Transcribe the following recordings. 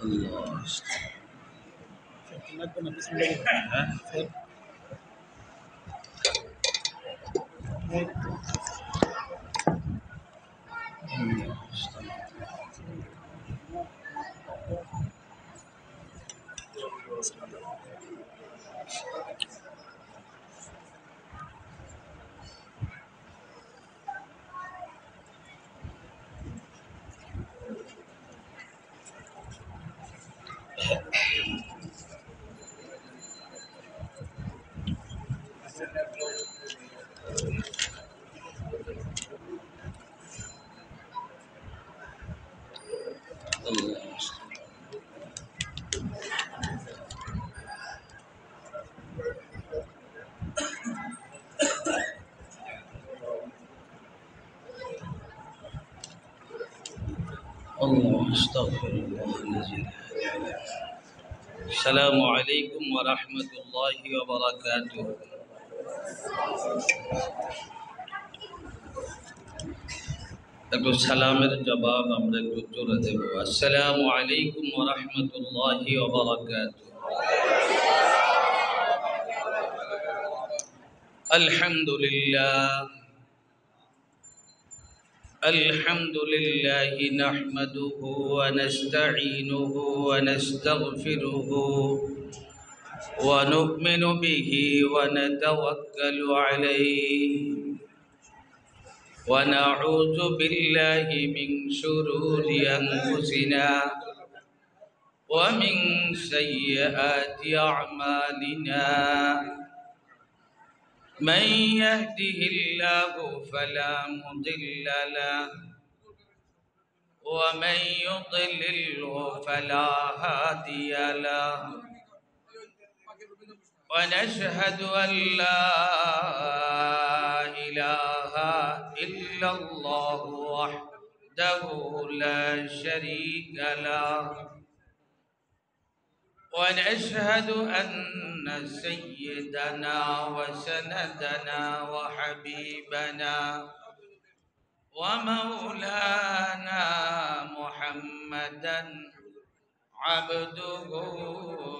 الله. الله استغفر الله الذي لا اله الا هو. السلام عليكم ورحمة الله وبركاته. একটু সালামের জবাব আমরা একটু জোরে দেব। আসসালামু আলাইকুম ওয়া রাহমাতুল্লাহি ওয়া বারাকাতুহু। আলহামদুলিল্লাহ নাহমাদুহু ওয়া নাস্তাঈনুহু ওয়া নাস্তাগফিরুহু ওয়া নু'মিনু বিহি ওয়া নাতাওয়াক্কালু আলাইহি ونعوذ بالله من شرور أنفسنا ومن سيئات أعمالنا من يهده الله فلا مضل له ومن يضلل فلا هادي له ونشهد أن لا إله إلا الله وحده لا شريك له ونشهد أن سيدنا وسندنا وحبيبنا ومولانا محمدا عبده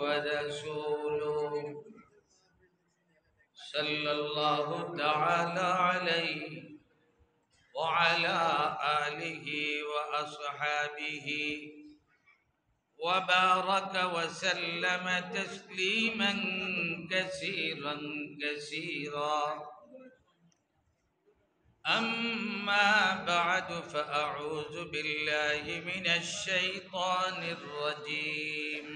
ورسوله صلى الله تعالى عليه وعلى آله وأصحابه وبارك وسلم تسليما كثيرا كثيرا. أما بعد فأعوذ بالله من الشيطان الرجيم.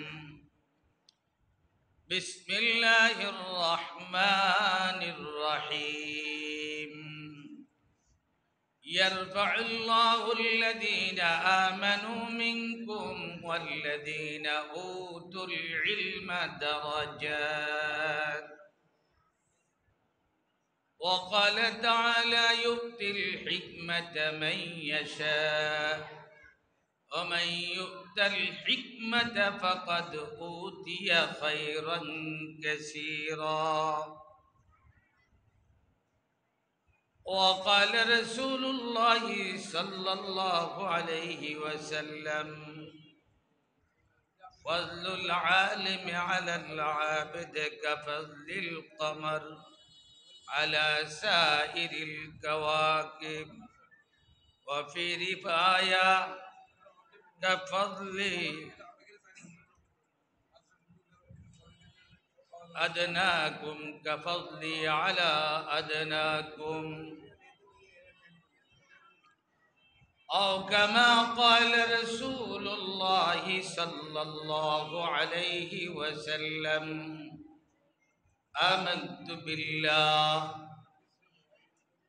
بسم الله الرحمن الرحيم. يرفع الله الذين آمنوا منكم والذين أوتوا العلم درجات. وقال تعالى يؤتي الحكمة من يشاء ومن يؤت الحكمة فقد أوتي خيرا كثيرا. وقال رسول الله صلى الله عليه وسلم فضل العالم على العابد كفضل القمر على سائر الكواكب. وفي رواية كفضل أدناكم كفضلي على أدناكم أو كما قال رسول الله صلى الله عليه وسلم. آمنت بالله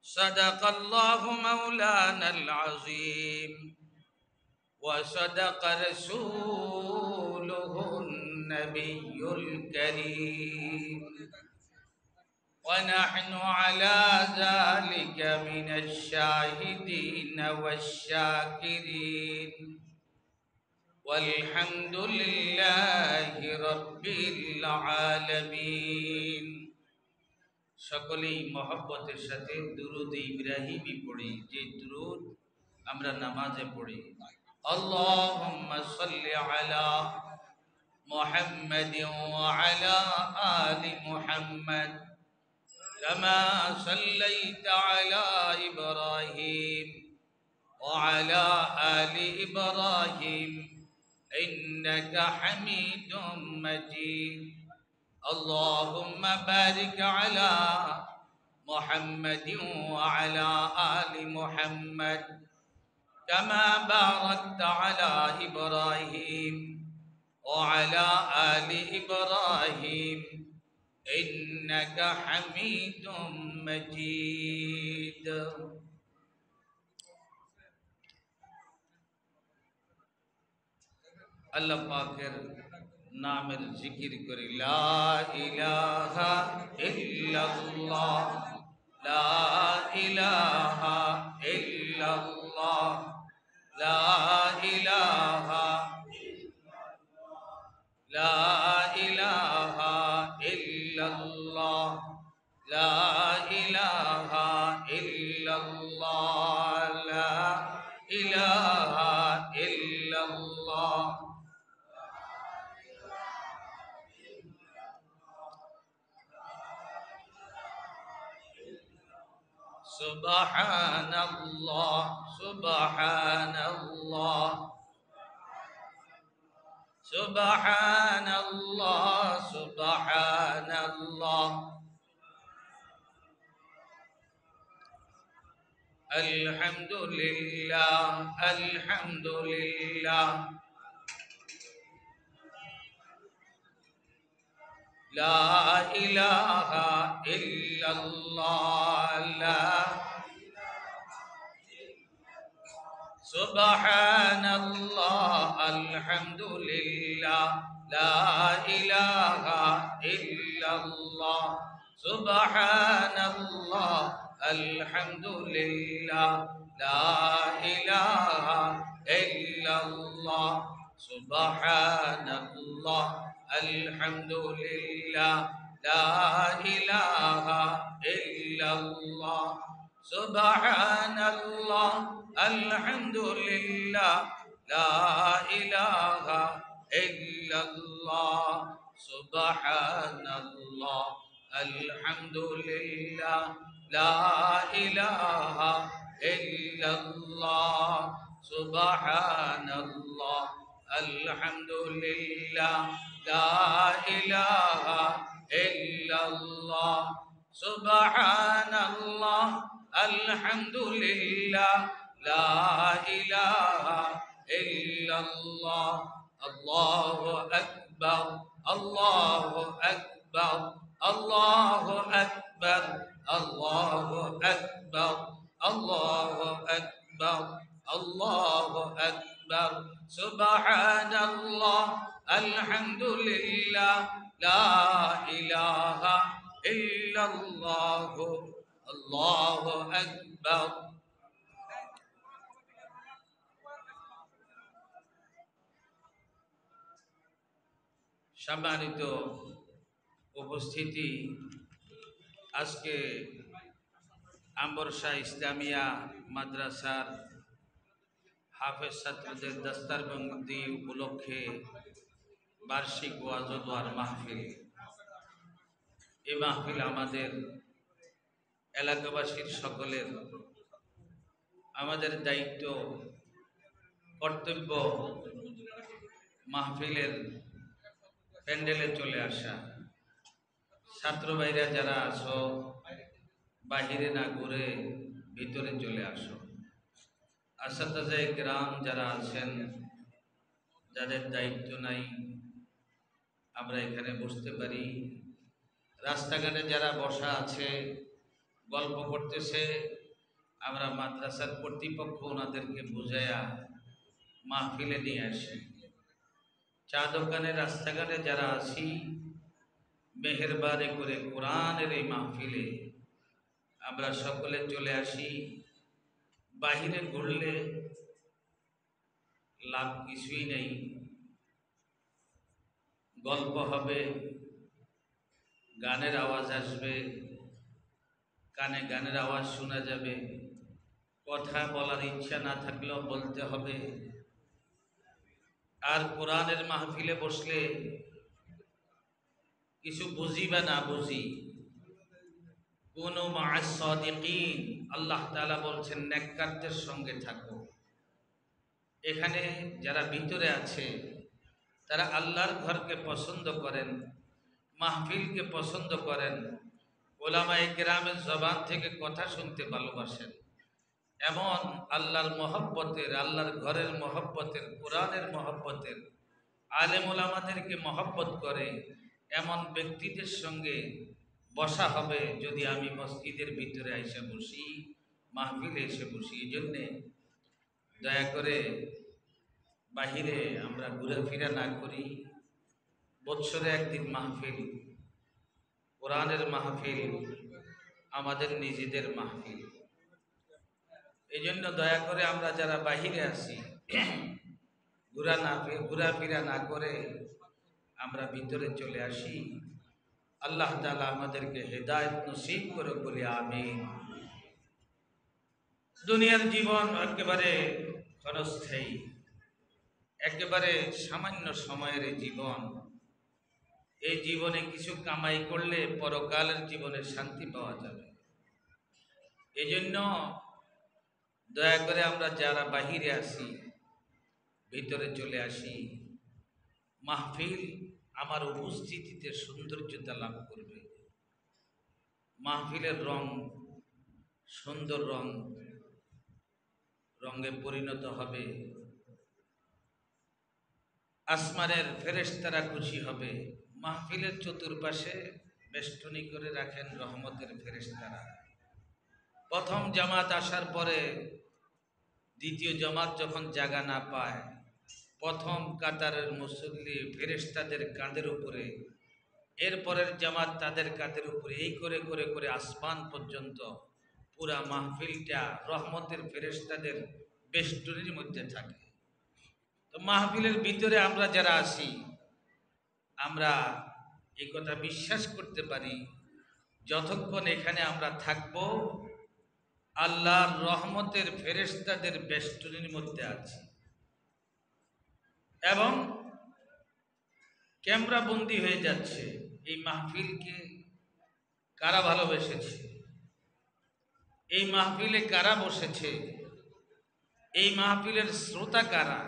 صدق الله مولانا العظيم وصدق رسوله النبي الكريم ونحن على ذلك من الشاهدين والشاكرين والحمد لله رب العالمين. সকলেই মহব্বতের সাথে দুরূদ ইব্রাহিমী পড়ি, যে দুরূদ আমরা নামাজে পড়ি। اللهم صل على محمد وعلى آل محمد كما صليت على إبراهيم وعلى آل إبراهيم إنك حميد مجيد اللهم بارك على محمد وعلى آل محمد كما باركت على إبراهيم وعلى آل إبراهيم إنك حميد مجيد আল্লাহ পাকের নামের জিকির করি লা ইলাহা ইল্লাল্লাহ লা ইলাহা ইল্লাল্লাহ লা ইলাহা লা ইলাহা ইল্লাল্লাহ লা ইলাহা ইল্লাল্লাহ লা ইলাহা ইল্লাল্লাহ Subhanallah, Subhanallah, Subhanallah, Subhanallah. Alhamdulillah, Alhamdulillah. La ilaha illallah, la Subhanallah, Alhamdulillah, la ilaha illallah, Subhanallah, Alhamdulillah, la ilaha illallah, Subhanallah, Alhamdulillah, la ilaha illallah, Subhanallah, Alhamdulillah, la ilaha illallah, Subhanallah, Alhamdulillah, la ilaha illallah, Subhanallah, Alhamdulillah, la ilaha illallah, Subhanallah, Alhamdulillah, la ilaha illallah, Allahu Akbar, Allahu Akbar, Allahu Akbar, Allahu Akbar, Allahu Akbar, Allahu Akbar, Subhanallah, Alhamdulillah, la ilaha illallah, Allahu Akbar. সম্মানিত উপস্থিতি, আজকে আম্বরশাহ ইসলামিয়া মাদ্রাসার হাফেজ ছাত্রদের দস্তারবন্দি উপলক্ষে বার্ষিক ওয়াজ ও দোয়ার মাহফিল। এই মাহফিল আমাদের এলাকাবাসীর সকলের আমাদের দায়িত্ব কর্তব্য মাহফিলের প্যান্ডেলে চলে আসা। ছাত্র ভাইরা যারা আসো, বাহিরে না ঘুরে ভিতরে চলে আসো। আসাতাজায়ে কিরাম যারা আছেন, যাদের দায়িত্ব নাই, আমরা এখানে বসতে পারি। রাস্তাঘাটে যারা বসা আছে, গল্প করতেছে, আমরা মাদ্রাসার কর্তৃপক্ষ ওনাদেরকে বুঝায়া মাহফিলে নিয়ে আসি। চা দোকানে রাস্তাঘাটে যারা আছি, মেহেরবানি করে কোরআনের এই মাহফিলে আমরা সকলে চলে আসি। বাহিরে ঘুরলে লাভ কিছুই নেই। গল্প হবে, গানের আওয়াজ আসবে, কানে গানের আওয়াজ শোনা যাবে। কথা বলার ইচ্ছা না থাকলেও বলতে হবে, আর কোরআনের মাহফিলে বসলে কিছু বুঝি বা না বুঝি, কুনু মা'আস সাদিকিন, আল্লাহ তাআলা বলছেন নেককারদের সঙ্গে থাকো। এখানে যারা ভিতরে আছে তারা আল্লাহর ঘরকে পছন্দ করেন, মাহফিলকে পছন্দ করেন, ওলামায়ে কেরামের জবান থেকে কথা শুনতে ভালোবাসেন। এমন আল্লাহর মহব্বতের, আল্লাহর ঘরের মহব্বতের, কোরআনের মহব্বতের, আলেম ওলামাদেরকে মহব্বত করে এমন ব্যক্তিদের সঙ্গে বসা হবে যদি আমি মসজিদের ভিতরে এসে বসি, মাহফিলে এসে বসি। এই জন্যে দয়া করে বাহিরে আমরা ঘোরাফেরা না করি। বৎসরে একদিন মাহফিল, কোরআনের মাহফিল, আমাদের নিজেদের মাহফিল। এই জন্য দয়া করে আমরা যারা বাহিরে আছি ঘোরাফেরা না করে আমরা ভিতরে চলে আসি। আল্লাহ তাআলা আমাদেরকে হেদায়েত নসিব করে বলি আমিন। দুনিয়ার জীবন একেবারে ক্ষণস্থায়ী, একেবারে সামান্য সময়ের জীবন। এই জীবনে কিছু কামাই করলে পরকালের জীবনে শান্তি পাওয়া যাবে। এই জন্য দয়া করে আমরা যারা বাহিরে আসি ভিতরে চলে আসি। মাহফিল আমার উপস্থিতিতে সৌন্দর্যতা লাভ করবে। মাহফিলের রং সুন্দর রঙে পরিণত হবে। আসমানের ফেরেশতারা খুশি হবে। মাহফিলের চতুর্পাশে বেষ্টনী করে রাখেন রহমতের ফেরেশতারা। প্রথম জামাত আসার পরে দ্বিতীয় জামাত যখন জায়গা না পায়, প্রথম কাতারের মুসল্লি ফেরেশতাদের কাঁধের উপরে, এরপরের জামাত তাদের কাঁধের উপরে, এই করে করে করে আসমান পর্যন্ত পুরা মাহফিলটা রহমতের ফেরেশতাদের বেষ্টনীর মধ্যে থাকে। তো মাহফিলের ভিতরে আমরা যারা আছি আমরা এই কথা বিশ্বাস করতে পারি, যতক্ষণ এখানে আমরা থাকব আল্লাহর রহমতের ফেরেশতাদের বেষ্টনীর মধ্যে আছি। এবং ক্যামেরা বন্দী হয়ে যাচ্ছে এই মাহফিলকে কারা ভালোবেসেছে, এই মাহফিলে কারা বসেছে, এই মাহফিলের শ্রোতা কারা,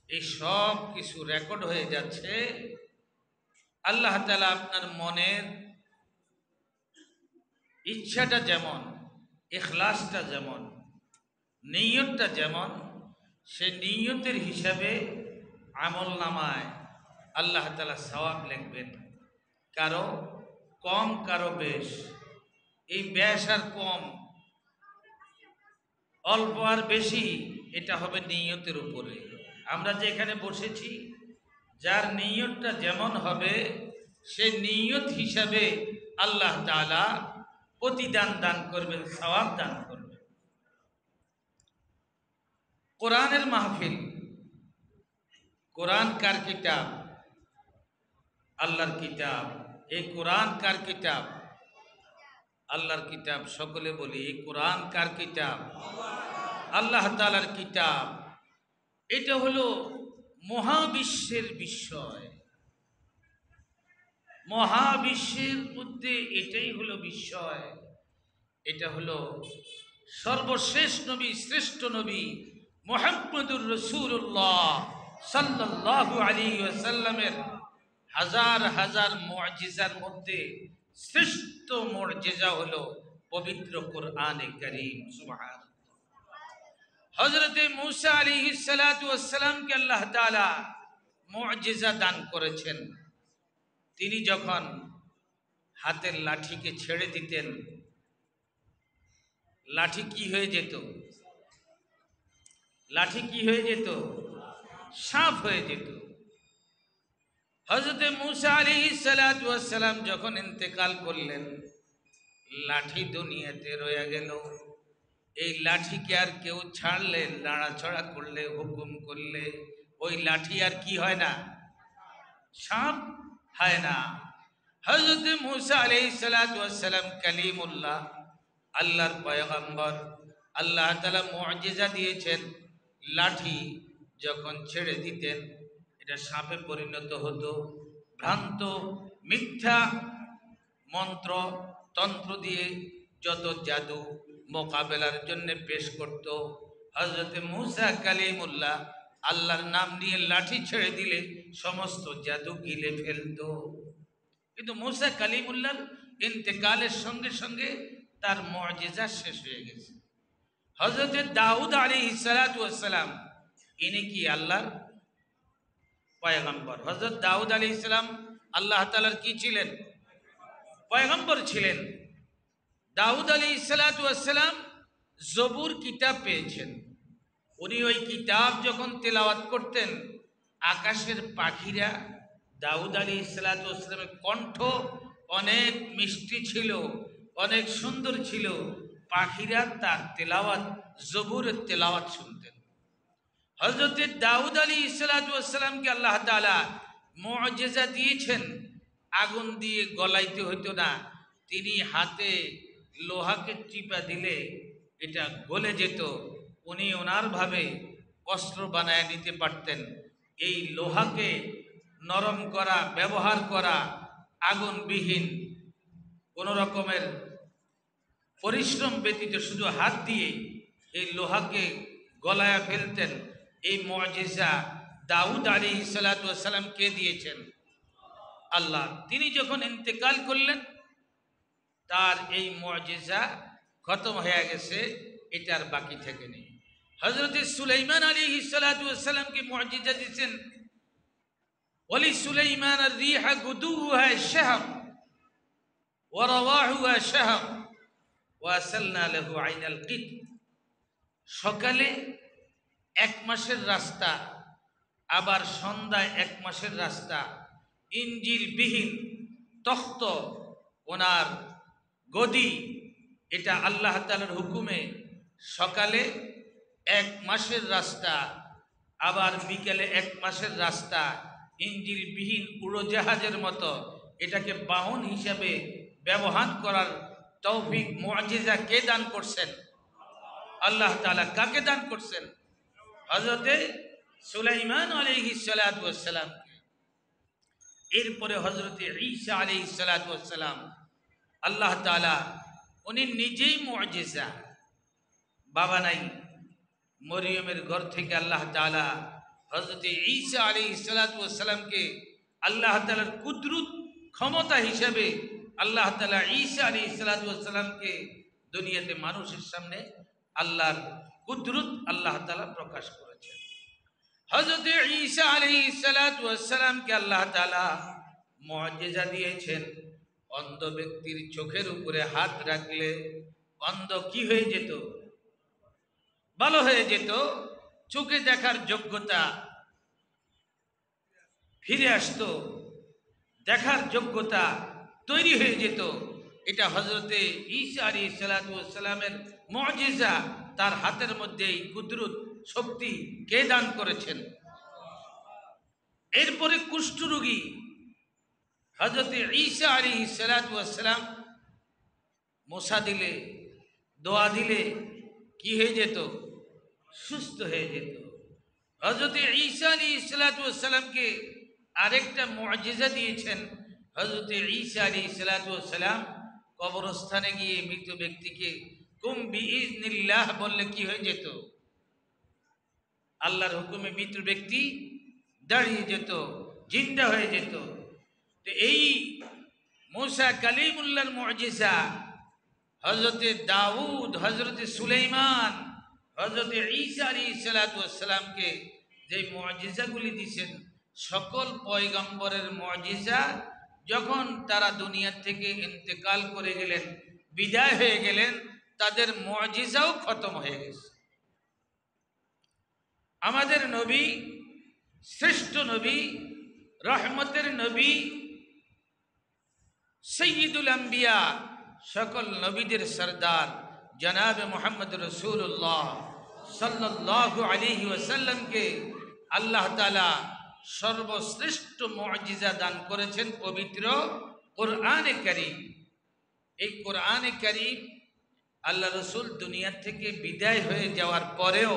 এই সব কিছু রেকর্ড হয়ে যাচ্ছে। আল্লাহ তাআলা আপনার মনের ইচ্ছাটা যেমন, ইখলাসটা যেমন, নিয়তটা যেমন, সে নিয়তের হিসাবে আমল নামায় আল্লাহ তাআলা সওয়াব লিখবেন। কারো কম কারো বেশ। এই বেশ আর কম, অল্প আর বেশি, এটা হবে নিয়তের উপরে। আমরা যে এখানে বসেছি যার নিয়তটা যেমন হবে সে নিয়ত হিসাবে আল্লাহ তাআলা প্রতিদান দান করবেন, সওয়াব দান করবেন। কোরআনের মাহফিল, কোরআন কার কিতাব? আল্লাহর কিতাব। এই কোরআন কার কিতাব? আল্লাহর কিতাব। সকলে বলি এই কোরআন কার কিতাব? আল্লাহ তাআলার কিতাব। এটা হলো মহাবিশ্বের বিষয়। মহাবিশ্বের মধ্যে এটাই হলো বিষয়। এটা হলো সর্বশেষ নবী, শ্রেষ্ঠ নবী মুহাম্মদুর রাসূলুল্লাহ সাল্লাল্লাহু আলাইহি ওয়াসাল্লামের হাজার হাজার মুআজিজার মধ্যে শ্রেষ্ঠ মুআজিজা হলো পবিত্র কোরআনে কারীম। সুবহানাল্লাহ। হযরতে মূসা আলাইহিস সালাতু ওয়াস সালামকে আল্লাহ তাআলা মুআজিজা দান করেছেন। তিনি যখন হাতের লাঠিকে ছেড়ে দিতেন, লাঠি কি হয়ে যেত? লাঠি কি হয়ে যেত? সাপ হয়ে যেত। হযরতে মূসা আলাইহিস সালাতু ওয়াস সালাম যখন ইন্তেকাল করলেন, লাঠি দুনিয়াতে রয়ে গেল। এই লাঠিকে আর কেউ ছাড়লে, নাড়াছড়া করলে, হুকুম করলে ওই লাঠি আর কি হয় না? সাপ হয় না। হযরতে মূসা আলাইহিস সালাতু ওয়াস সালাম কালিমুল্লাহ, আল্লাহর পয়গম্বর। আল্লাহ তাআলা মুআজিজা দিয়েছেন লাঠি যখন ছেড়ে দিতেন এটা সাপে পরিণত হতো। ভ্রান্ত মিথ্যা মন্ত্র তন্ত্র দিয়ে যত জাদু মোকাবেলার জন্য পেশ করত। হযরত মূসা কালিমুল্লাহ আল্লাহর নাম নিয়ে লাঠি ছেড়ে দিলে সমস্ত জাদু গিলে ফেলত। কিন্তু মূসা কালিমুল্লাহর ইন্তেকালের সঙ্গে সঙ্গে তার মুআজিজা শেষ হয়ে গেছে। হযরত দাউদ আলাইহিস সালাতু ওয়াস সালাম ইনি কি আল্লাহর পয়গম্বর। হযরত দাউদ আলাইহিস সালাম আল্লাহ তাআলার কি ছিলেন? পয়গম্বর ছিলেন। দাউদ আলাইহিস সালাতু ওয়াস সালাম জবুর কিতাব পেয়েছেন। উনি ওই কিতাব যখন তেলাওয়াত করতেন আকাশের পাখিরা, দাউদ আলাইহিস সালাতু ওয়াস সালামের কণ্ঠ অনেক মিষ্টি ছিল, অনেক সুন্দর ছিল, পাখিরা তার তেলাওয়াত জবুরের তেলাওয়াত শুনতেন। হযরত দাউদ আলাইহিস সালাতু ওয়াস সালামকে আল্লাহ তাআলা মুআজিজা দিয়েছেন, আগুন দিয়ে গলাইতে হতো না, তিনি হাতে লোহাকে টিপা দিলে এটা গলে যেত। উনি ওনার ভাবে অস্ত্র বানায় নিতে পারতেন। এই লোহাকে নরম করা, ব্যবহার করা, আগুনবিহীন কোনো রকমের পরিশ্রম ব্যতীত শুধু হাত দিয়ে এই লোহাকে গলায়া ফেলতেন। এই মুআজিজা দাউদ আলাইহিস সালাতু ওয়াস সালাম কে দিয়েছেন? আল্লাহ। তিনি যখন ইন্তেকাল করলেন তার এই মুআজিজা খতম হয়ে গেছে, এটার বাকি থেকে নেই। হযরত সুলাইমান আলাইহিস সালাতু ওয়াস সালামকে মুআজিজা দিয়েছেন, ওয়ালি সুলাইমান আর-রিহা গুদুহা শাহর ওয়া রাওয়াহুহা শাহর ওয়া আসালনা লাহু আইনাল কিত। সকালে 1 মাসের রাস্তা, আবার সন্ধ্যায় 1 মাসের রাস্তা, ইঞ্জিল বিহীন তখ্ত ওনার গদি, এটা আল্লাহ তাআলার হুকুমে সকালে 1 মাসের রাস্তা, আবার বিকেলে 1 মাসের রাস্তা, ইঞ্জিল বিহীন উড়োজাহাজের মতো এটাকে বাহন হিসাবে ব্যবহার করার তৌফিক মুআজিজা কে দান করছেন? আল্লাহ তাআলা। কাকে দান করছেন? হযরত সুলাইমান আলাইহিস সালাতু ওয়াস সালাম। এরপরে হযরত ঈসা আলাইহিস সালাতু ওয়াস সালাম, আল্লাহ তাআলা উনি নিজেই মুআজিজা। বাবা নাই, মরিয়মের ঘর থেকে আল্লাহ তাআলা হযরত ঈসা আলাইহিস সালাতু ওয়াস সালামকে আল্লাহ তাআলার কুদরত ক্ষমতা হিসাবে আল্লাহ তাআলা ঈসা আলাইহিস সালাতু ওয়াস সালামকে দুনিয়াতে মানুষের সামনে আল্লাহর কুদরত আল্লাহ তাআলা প্রকাশ করেছেন। হযরত ঈসা আলাইহিস সালাতু ওয়াস সালামকে আল্লাহ তাআলা মুআজিজা দিয়েছেন। অন্ধ ব্যক্তির চোখের উপরে হাত রাখলে অন্ধ কি হয়ে যেত? ভালো হয়ে যেত। চোখে দেখার যোগ্যতা ফিরে আসতো, দেখার যোগ্যতা তৈরি হয়ে যেত। এটা হযরতে ঈসা আলাইহিস সালাতু ওয়াস সালামের মুআজিজা। তার হাতের মধ্যে এই কুদরত শক্তি কে দান করেছেন? এরপরে কুষ্ঠরোগী হযরতে ঈসা আলাইহিস সালাতু ওয়াস সালাম মোসা দিলে, দোয়া দিলে কি হয়ে যেত? সুস্থ হয়ে যেত। হযরতে ঈসা আলাইহিস সালাতু ওয়াস সালামকে আরেকটা মুআজিজা দিয়েছেন। হযরতে ঈসা আলাইহিস সালাতু ওয়াস সালাম কবরস্থানে গিয়ে মৃত ব্যক্তিকে কুম বিইজনিল্লাহ বললে কি হয়ে যেত? আল্লাহর হুকুমে মৃত ব্যক্তি দাঁড়িয়ে যেত, জিন্দা হয়ে যেত। তো এই মূসা কালিমুল্লাহর মুআজিজা, হযরতে দাউদ, হযরতে সুলাইমান, হযরতে ঈসা আলাইহিস সালাতু ওয়াস সালামকে যে মুআজিজাগুলি দিয়েছেন, সকল পয়গম্বরের মুআজিজা যখন তারা দুনিয়া থেকে ইন্তেকাল করে গেলেন, বিদায় হয়ে গেলেন, তাদের মুআজিজাও খতম হয়ে গেছে। আমাদের নবী, শ্রেষ্ঠ নবী, রহমতের নবী, সৈয়দুল আম্বিয়া, সকল নবীদের সরদার জনাবে মুহাম্মদ রাসূলুল্লাহ সাল্লাল্লাহু আলাইহি ওয়াসাল্লামকে আল্লাহ তাআলা সর্বশ্রেষ্ঠ মুআজিজা দান করেছেন পবিত্র কোরআনে কারীম। এই কোরআনে কারীম আল্লাহ রসুল দুনিয়া থেকে বিদায় হয়ে যাওয়ার পরেও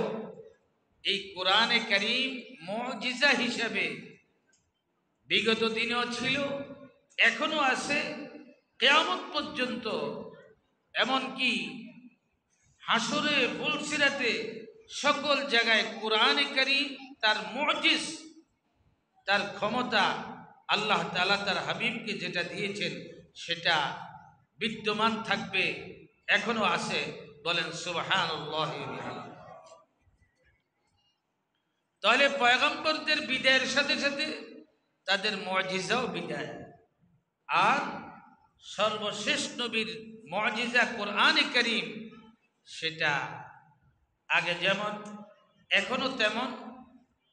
এই কোরআনে কারীম মুজিজা হিসাবে বিগত দিনেও ছিল, এখনো আছে, কিয়ামত পর্যন্ত, এমনকি হাসরে ফুলসিরাতে সকল জায়গায় কোরআনে কারীম তার মুজিজ, তার ক্ষমতা, আল্লাহ তাআলা তার হাবিবকে যেটা দিয়েছেন সেটা বিদ্যমান থাকবে, এখনো আছে। বলেন সুবহানাল্লাহ। তাহলে পয়গম্বরদের বিদায়ের সাথে সাথে তাদের মুজিজাও বিদায়। আর সর্বশেষ নবীর মুজিজা কোরআনে কারীম, সেটা আগে যেমন এখনো তেমন,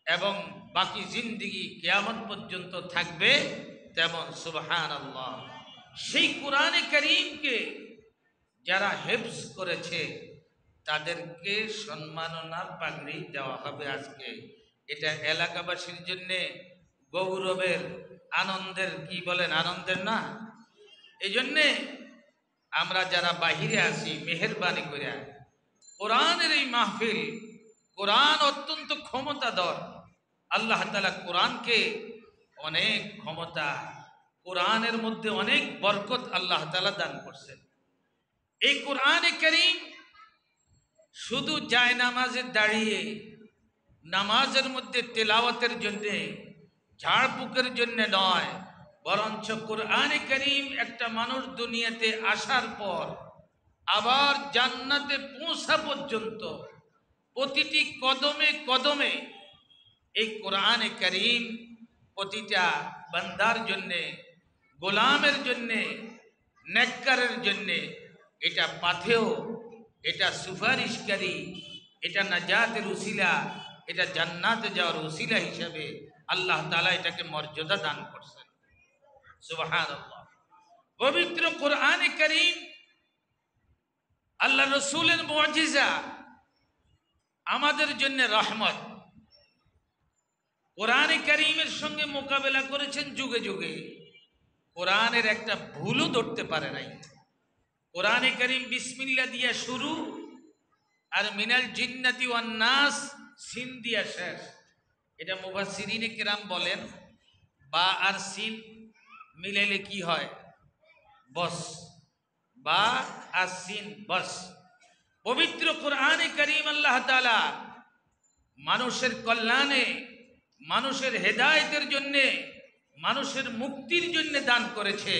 এবং বাকি জিন্দেগি কিয়ামত পর্যন্ত থাকবে তেমন। সুবহানাল্লাহ। সেই কোরআনে কারীমকে যারা হেফজ করেছে তাদেরকে সম্মাননার পাগড়ি দেওয়া হবে আজকে। এটা এলাকাবাসীর জন্যে গৌরবের, আনন্দের, কি বলেন, আনন্দের না? এই জন্যে আমরা যারা বাহিরে আছি, মেহেরবানি করে কোরআনের এই মাহফিল, কোরআন অত্যন্ত ক্ষমতাধর। আল্লাহ তাআলা কোরআনকে অনেক ক্ষমতা, কোরআনের মধ্যে অনেক বরকত আল্লাহ তাআলা দান করছেন। এই কোরআনে কারীম শুধু জায়নামাজে দাঁড়িয়ে নামাজের মধ্যে তেলাওয়াতের জন্য, ঝাড়ফুঁকের জন্য নয়, বরঞ্চ কোরআনে কারীম একটা মানুষ দুনিয়াতে আসার পর আবার জান্নাতে পৌঁছা পর্যন্ত প্রতিটি কদমে কদমে এই কোরআনে কারীম প্রতিটা বান্দার জন্যে, গোলামের জন্যে, নেককারের জন্যে এটা পাথেয়, এটা সুপারিশকারী, এটা নাজাতের উসিলা, এটা জান্নাতে যাওয়ার উসিলা হিসাবে আল্লাহ তাআলা এটাকে মর্যাদা দান করছেন। সুবহানাল্লাহ। পবিত্র কোরআনে কারীম আল্লাহ রসুলের মুজিজা, আমাদের জন্য রহমত। কোরআনে কারীমের সঙ্গে মোকাবেলা করেছেন যুগে যুগে, কোরআনের একটা ভুলও ধরতে পারে নাই। কোরআনে কারীম বিসমিল্লাহ দিয়া শুরু, আর মিনাল জিন্নাতি ওয়ান নাস সিন দিয়া শেষ। এটা মুফাসসিরিনে কেরাম বলেন, বা আর সিন মিলাইলে কি হয়? বস। বা আর সিন বস। পবিত্র কোরআনে কারীম আল্লাহ তাআলা মানুষের কল্যাণে, মানুষের হেদায়েতের জন্যে, মানুষের মুক্তির জন্য দান করেছে।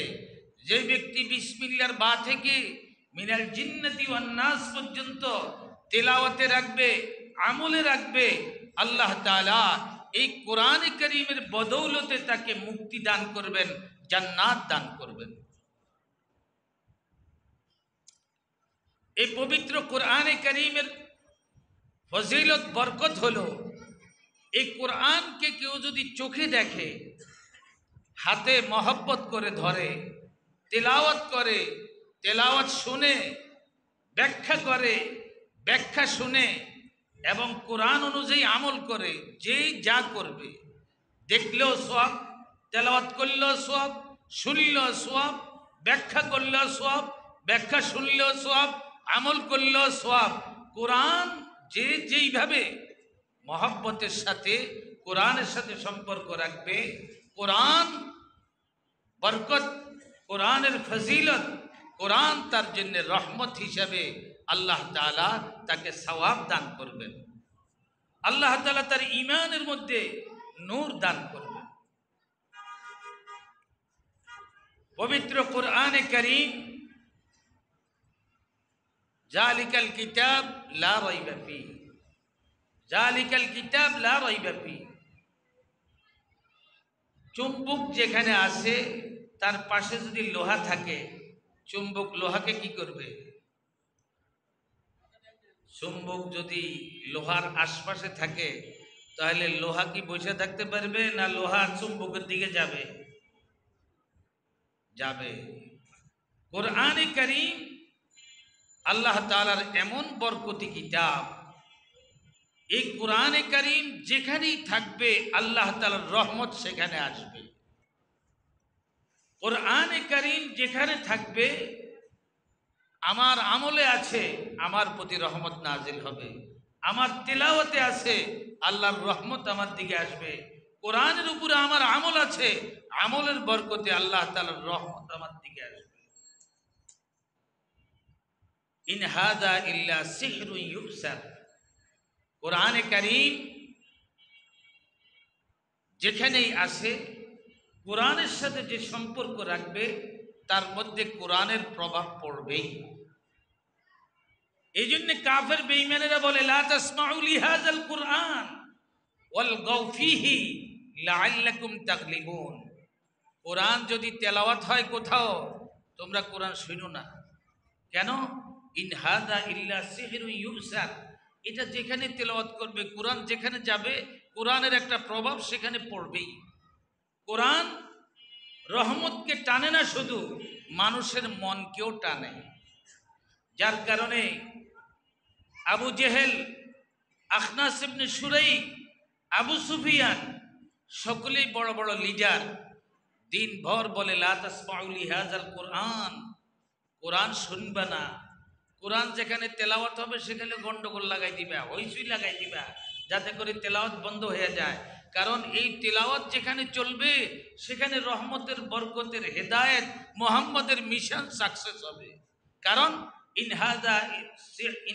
যে ব্যক্তি বিসমিল্লাহর বা থেকে মিনাল জিন্নাতি ওয়ান নাস পর্যন্ত তেলাওয়াতে রাখবে, আমলে রাখবে, আল্লাহ তাআলা এই কোরআনে কারীমের বদৌলতে তাকে মুক্তি দান করবেন, জান্নাত দান করবেন। এই পবিত্র কোরআনে কারীমের ফজিলত, বরকত হলো, এই কোরআনকে কেউ যদি চোখে দেখে, হাতে মহব্বত করে ধরে, তেলাওয়াত করে, তেলাওয়াত শুনে, ব্যাখ্যা করে, ব্যাখ্যা শুনে, এবং কোরআন অনুযায়ী আমল করে, যেই যা করবে, দেখলেও সওয়াব, তেলাওয়াত করলেও সওয়াব, শুনলেও সওয়াব, ব্যাখ্যা করলেও সওয়াব, ব্যাখ্যা শুনলেও সওয়াব, আমল করলেও সওয়াব। কোরআন যে যেইভাবে মহব্বতের সাথে কোরআনের সাথে সম্পর্ক রাখবে, কোরআন বরকত, কোরআনের ফজিলত, কোরআন তার জন্য রহমত হিসাবে আল্লাহ তাআলা তাকে সওয়াব দান করবেন। আল্লাহ তাআলা তার ঈমানের মধ্যে নূর দান করবেন। পবিত্র কোরআনে কারীম, জালিকাল কিতাব লা রাইবা ফীহ, জালিকাল কিতাব লা রাইবা ফীহ। চুম্বক যেখানে আছে তার পাশে যদি লোহা থাকে, চুম্বক লোহাকে কি করবে? চুম্বক যদি লোহার আশপাশে থাকে তাহলে লোহা কি বসে থাকতে পারবে? না লোহা চুম্বকের দিকে যাবে? যাবে। কোরআনে কারীম আল্লাহ তাআলার এমন বরকতি কিতাব, এই কোরআনে কারীম যেখানেই থাকবে আল্লাহ তাআলার রহমত সেখানে আসবে। কোরআনে কারীম যেখানে থাকবে, আমার আমলে আছে, আমার প্রতি রহমত নাজিল হবে। আমার তেলাওয়াতে আছে, আল্লাহর রহমত আমার দিকে আসবে। কোরআনের উপরে আমার আমল আছে, আমলের বরকতে আল্লাহ তাআলার রহমত আমার দিকে আসবে। ইন হাযা ইল্লা সিহরুন ইউসার। কোরআনে কারীম যেখানেই আসে, কোরআনের সাথে যে সম্পর্ক রাখবে তার মধ্যে কোরআনের প্রভাব পড়বেই। এই জন্য কাফের বেঈমানেরা বলে লা তাসমাউ লিহাযাল কুরআন ওয়ালগাউ ফীহি লাআল্লাকুম তাগলিবুন। কোরআন যদি তেলাওয়াত হয় কোথাও, তোমরা কোরআন শুনো না। কেন? ইন হাযা ইল্লা সিহরুন ইউসার। এটা যেখানে তেলাওয়াত করবে, কোরআন যেখানে যাবে, কোরআনের একটা প্রভাব সেখানে পড়বেই। কোরআন রহমতকে টানে না, শুধু মানুষের মনকেও টানে। যার কারণে আবু জেহেল, আখনাস ইবনে শুরাইক, আবু সুফিয়ান সকলেই বড় বড় লিডার, দিনভর বলে লা তাসমাউ লিহাযাল কুরআন, কোরআন শুনবা না। কোরআন যেখানে তেলাওয়াত হবে সেখানে গন্ডগোল লাগাই দিবা, হইচই লাগাই দিবা, যাতে করে তেলাওয়াত বন্ধ হয়ে যায়। কারণ এই তেলাওয়াত যেখানে চলবে সেখানে রহমতের, বরকতের, হেদায়েত, মুহাম্মদের মিশন সাকসেস হবে। কারণ ইন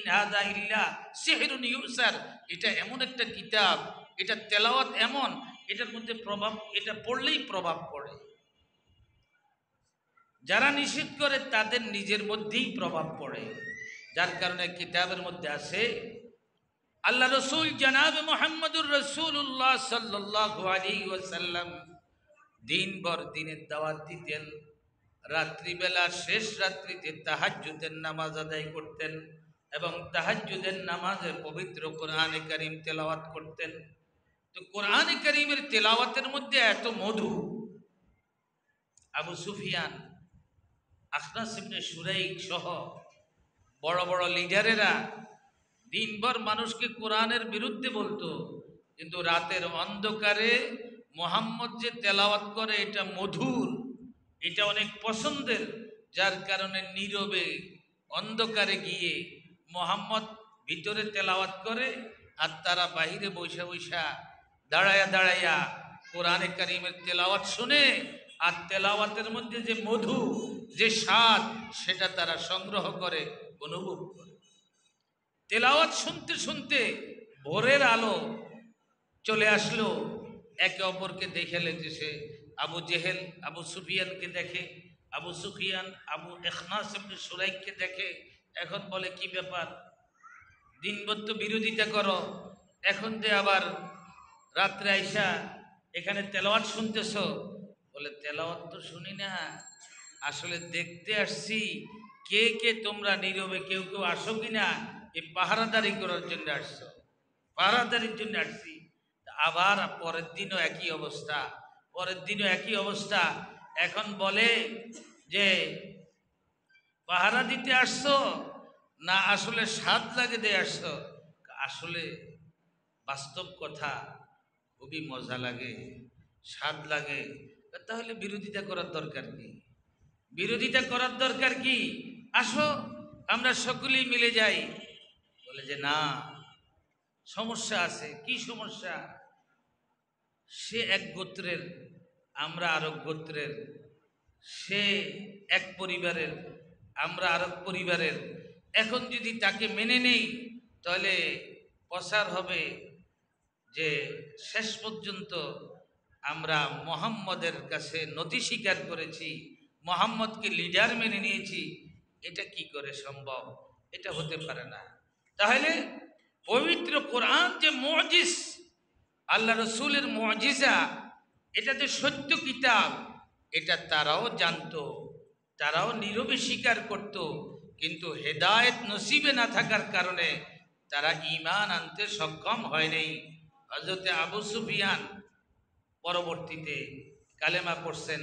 হাযা ইল্লা সিহরুন ইউসার, এটা এমন একটা কিতাব, এটা তেলাওয়াত এমন, এটার মধ্যে প্রভাব, এটা পড়লেই প্রভাব পড়ে। যারা নিষেধ করে তাদের নিজের মধ্যেই প্রভাব পড়ে। যার কারণে কিতাবের মধ্যে আছে, আল্লাহ রসুল জনাব মুহাম্মদুর রাসূলুল্লাহ সাল্লাল্লাহু আলাইহি ওয়াসাল্লাম দিনভর দিনের দাওয়াত দিতেন, রাত্রিবেলা শেষ রাত্রিতে তাহাজ্জুদের নামাজ আদায় করতেন এবং তাহাজ্জুদের নামাজে পবিত্র কোরআনে কারীম তেলাওয়াত করতেন। তো কোরআনে কারীমের তেলাওয়াতের মধ্যে এত মধু, আবু সুফিয়ান, আখনাস ইবনে শুরাইক সহ বড় বড় লিডারেরা দিনভর মানুষকে কোরআনের বিরুদ্ধে বলতো, কিন্তু রাতের অন্ধকারে মুহাম্মদ যে তেলাওয়াত করে এটা মধুর, এটা অনেক পছন্দের। যার কারণে নীরবে অন্ধকারে গিয়ে মুহাম্মদ ভিতরে তেলাওয়াত করে আর তারা বাহিরে বৈশা বৈশা দাঁড়ায়া দাঁড়াইয়া কোরআনে কারীমের তেলাওয়াত শুনে, আর তেলাওয়াতের মধ্যে যে মধু, যে স্বাদ, সেটা তারা সংগ্রহ করে, অনুভব করে। তেলাওয়াত শুনতে শুনতে ভোরের আলো চলে আসলো, একে অপরকে দেখে লেগেছে। আবু জেহেল আবু সুফিয়ানকে দেখে, আবু সুফিয়ান আবু আখনাস ইবনে শুরাইককে দেখে। এখন বলে কি ব্যাপার, দিনভর তো বিরোধিতা করো, এখন যে আবার রাত্রে আইসা এখানে তেলাওয়াত শুনতেছ? বলে তেলাওয়াত তো শুনি না, আসলে দেখতে আসছি কে কে তোমরা নীরবে কেউ কেউ আসো কিনা, এই পাহারাদারি করার জন্য আসছো, পাহারাদারির জন্য আসছি। আবার পরের দিনও একই অবস্থা, পরের দিনও একই অবস্থা। এখন বলে যে পাহারা দিতে আসছো না আসলে স্বাদ লাগে দিয়ে আসছো? আসলে বাস্তব কথা, খুবই মজা লাগে, স্বাদ লাগে। তাহলে বিরোধিতা করার দরকার কি? বিরোধিতা করার দরকার কি? আসো আমরা সকলেই মিলে যাই। বলে যে না, সমস্যা আছে। কি সমস্যা? সে এক গোত্রের, আমরা আরেক গোত্রের, সে এক পরিবারের, আমরা আরেক পরিবারের। এখন যদি তাকে মেনে নেই তাহলে প্রচার হবে যে শেষ পর্যন্ত আমরা মুহাম্মদের কাছে নথি স্বীকার করেছি, মুহাম্মদকে লিডার মেনে নিয়েছি। এটা কি করে সম্ভব? এটা হতে পারে না। তাহলে পবিত্র কোরআন যে মুজিজ, আল্লাহ রসুলের মুজিজা, এটা যে সত্য কিতাব, এটা তারাও জানতো, তারাও নীরবে স্বীকার করত, কিন্তু হেদায়েত নসিবে না থাকার কারণে তারা ঈমান আনতে সক্ষম হয়নি। হযরতে আবু সুফিয়ান পরবর্তীতে কালেমা পড়ছেন,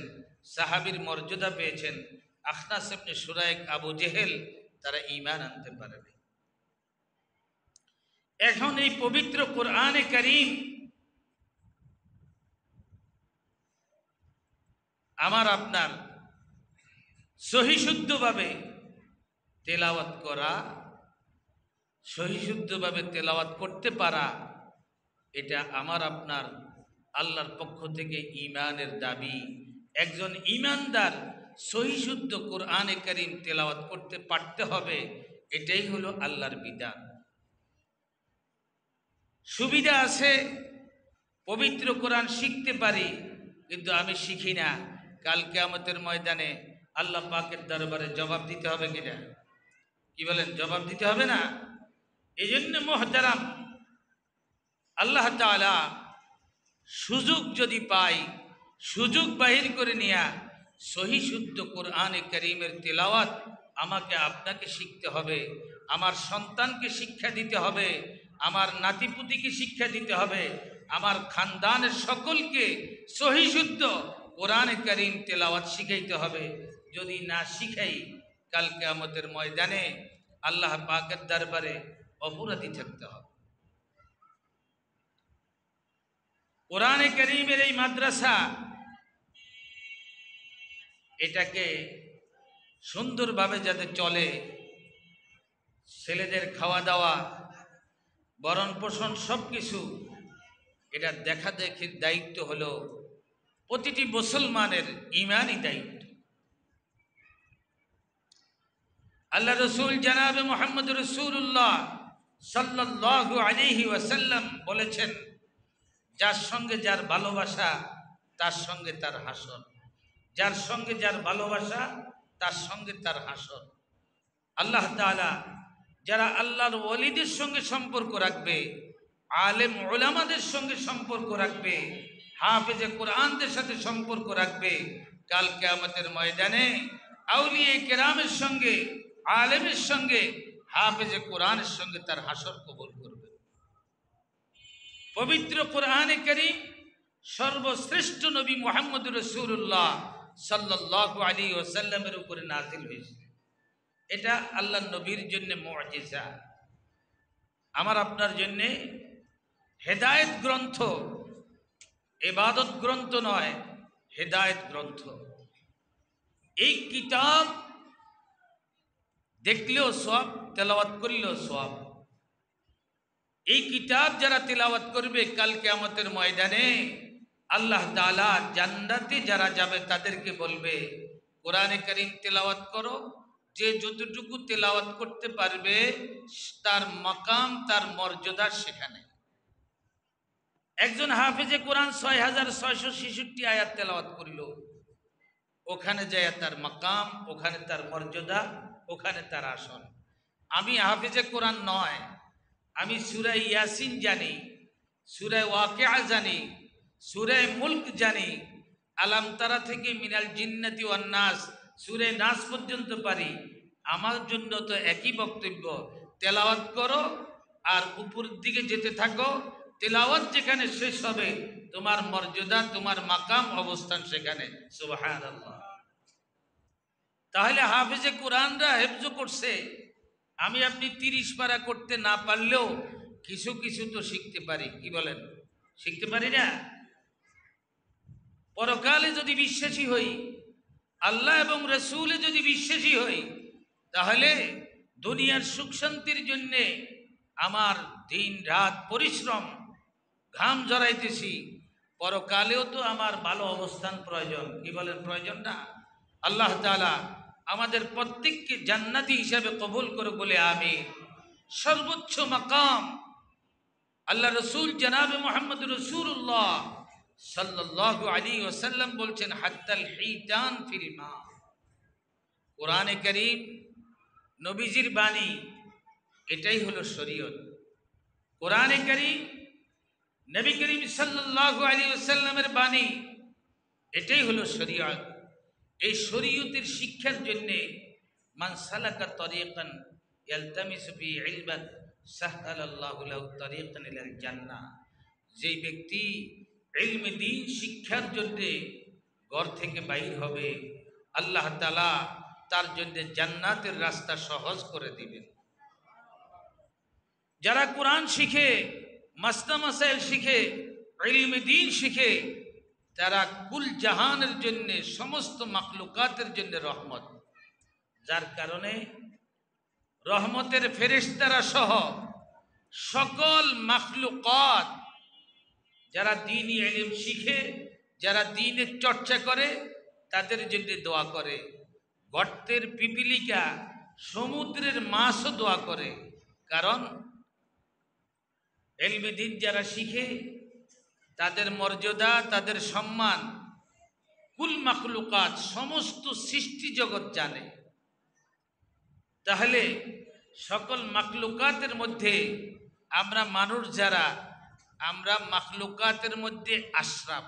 সাহাবীর মর্যাদা পেয়েছেন। আখনাস ইবনে শুরাইক, আবু জেহেল, তারা ঈমান আনতে পারেনি। এখন এই পবিত্র কোরআনে কারীম আমার আপনার সহি শুদ্ধভাবে তেলাওয়াত করা, সহিশুদ্ধভাবে তেলাওয়াত করতে পারা, এটা আমার আপনার আল্লাহর পক্ষ থেকে ঈমানের দাবি। একজন ঈমানদার সহিশুদ্ধ কোরআনে কারীম তেলাওয়াত করতে পারতে হবে, এটাই হলো আল্লাহর বিধান। সুবিধা আছে, পবিত্র কোরআন শিখতে পারি, কিন্তু আমি শিখি না, কাল কিয়ামতের ময়দানে আল্লাহ পাকের দরবারে জবাব দিতে হবে কিনা? কি বলেন, জবাব দিতে হবে না? এই জন্য মুহতারাম, আল্লাহ তাআলা সুযোগ যদি পাই, সুযোগ বাহির করে নিয়া সহিশুদ্ধ কোরআনে কারীমের তেলাওয়াত আমাকে আপনাকে শিখতে হবে, আমার সন্তানকে শিক্ষা দিতে হবে, আমার নাতিপুতিকে শিক্ষা দিতে হবে, আমার খানদানের সকলকে সহিশুদ্ধ কোরআনে কারীম তেলাওয়াত শিখাইতে হবে। যদি না শিখাই, কাল কিয়ামতের ময়দানে আল্লাহ পাকের দরবারে অপরাধী থাকতে হবে। কোরআনে কারীমের এই মাদ্রাসা, এটাকে সুন্দরভাবে যাতে চলে, ছেলেদের খাওয়া দাওয়া, বরণ পোষণ সব কিছু, এটা দেখা দেখির দায়িত্ব হলো প্রতিটি মুসলমানের ঈমানি দায়িত্ব। আল্লাহ রসুল জনাবে মুহাম্মদ রাসূলুল্লাহ সাল্লাল্লাহু আলাইহি ওয়াসাল্লাম বলেছেন, যার সঙ্গে যার ভালোবাসা তার সঙ্গে তার হাসর, যার সঙ্গে যার ভালোবাসা তার সঙ্গে তার হাসর। আল্লাহ তাআলা যারা আল্লাহর ওলিদের সঙ্গে সম্পর্ক রাখবে, আলেম উলামাদের সঙ্গে সম্পর্ক রাখবে, হাফেজে কোরআনদের সাথে সম্পর্ক রাখবে, কাল কিয়ামতের ময়দানে আউলিয়া কেরামের সঙ্গে, আলেমের সঙ্গে, হাফেজে কোরআনের সঙ্গে তার হাসর কবুল করবে। পবিত্র কোরআনে কারীম সর্বশ্রেষ্ঠ নবী মুহাম্মদ রাসূলুল্লাহ সাল্লাল্লাহু আলাইহি ওয়াসাল্লামের উপরে নাযিল হয়েছে। এটা আল্লাহর নবীর জন্য মুআজিজা, আমার আপনার জন্য হেদায়েত গ্রন্থ, ইবাদত গ্রন্থ নয়, হেদায়েত গ্রন্থ। এই কিতাব দেখলেও সওয়াব, তেলাওয়াত করলেও সওয়াব। এই কিতাব যারা তেলাওয়াত করবে, কাল কিয়ামতের ময়দানে আল্লাহ তাআলা জান্নাতে যারা যাবে তাদেরকে বলবে, কোরআনে কারীম তেলাওয়াত করো। যে যতটুকু তেলাওয়াত করতে পারবে তার মাকাম, তার মর্যাদা সেখানে। একজন হাফেজে কোরআন ৬৬৬৬ আয়াত তেলাওয়াত করিল, ওখানে যায় তার মাকাম, ওখানে তার মর্যাদা, ওখানে তার আসন। আমি হাফেজে কোরআন নয়, আমি সূরা ইয়াসিন জানি, সূরা ওয়াকিয়া জানি, সূরা মুলক জানি, আলাম তারা থেকে মিনাল জিন্নাতি ওয়ান নাস, সূরা নাস পর্যন্ত পারি। আমার জন্য তো একই বক্তব্য, তেলাওয়াত করো আর উপরের দিকে যেতে থাকো। তেলাওয়াত যেখানে শেষ হবে, তোমার মর্যাদা, তোমার মাকাম, অবস্থান সেখানে। সুবহানাল্লাহ। তাহলে হাফেজে কোরআনরা হেফজ করছে, আমি আপনি 30 পারা করতে না পারলেও কিছু কিছু তো শিখতে পারি। কি বলেন, শিখতে পারি না? পরকালে যদি বিশ্বাসী হই, আল্লাহ এবং রসুলে যদি বিশ্বাসী হই, তাহলে দুনিয়ার সুখ শান্তির জন্যে আমার দিন রাত পরিশ্রম, ঘাম জড়াইতেছি, পরকালেও তো আমার ভালো অবস্থান প্রয়োজন। কি বলেন, প্রয়োজন না? আল্লাহ তাআলা আমাদের প্রত্যেককে জান্নাতি হিসাবে কবুল করে বলে আমিন। সর্বোচ্চ মাকাম আল্লাহ রসুল জনাবে মুহাম্মদ রাসূলুল্লাহ সাল্লাল্লাহু আলাইহি ওয়াসাল্লাম বলছেন, হাত্তাল হিতান ফিল মা। কোরআনে কারীম নবীজির বাণী, এটাই হলো শরীয়ত। কোরআনে কারীম নবী করিম সাল্লাল্লাহু আলাইহি ওয়াসাল্লামের বাণী, এটাই হলো শরীয়ত। এই শরীয়তের শিক্ষার জন্য মান সালাকা তরিকান ইয়ালতামিসু ফি ইলমান সাহহালাল্লাহু লাহু তরিকান ইলাল জান্নাহ। যে ব্যক্তি ইলমে দ্বীন শিক্ষার জন্য ঘর থেকে বাইর হবে, আল্লাহ তাআলা তার জন্য জান্নাতের রাস্তা সহজ করে দিবেন। যারা কোরআন শিখে, মাসনা মাসাইল শিখে, ইলমে দ্বীন শিখে, তারা কুল জাহানের জন্য, সমস্ত মাখলুকাতের জন্য রহমত। যার কারণে রহমতের ফেরেশতারা সহ সকল মাখলুকাত যারা দ্বীনি ইলম শিখে, যারা দ্বীনের চর্চা করে, তাদের জন্য দোয়া করে। গর্তের পিপিলিকা, সমুদ্রের মাছও দোয়া করে। কারণ ইলমে দ্বীন যারা শিখে তাদের মর্যাদা, তাদের সম্মান কুল মাখলুকাত, সমস্ত সৃষ্টি জগৎ জানে। তাহলে সকল মাখলুকাতের মধ্যে আমরা মানুষ যারা, আমরা মাখলুকাতের মধ্যে আশরাফ।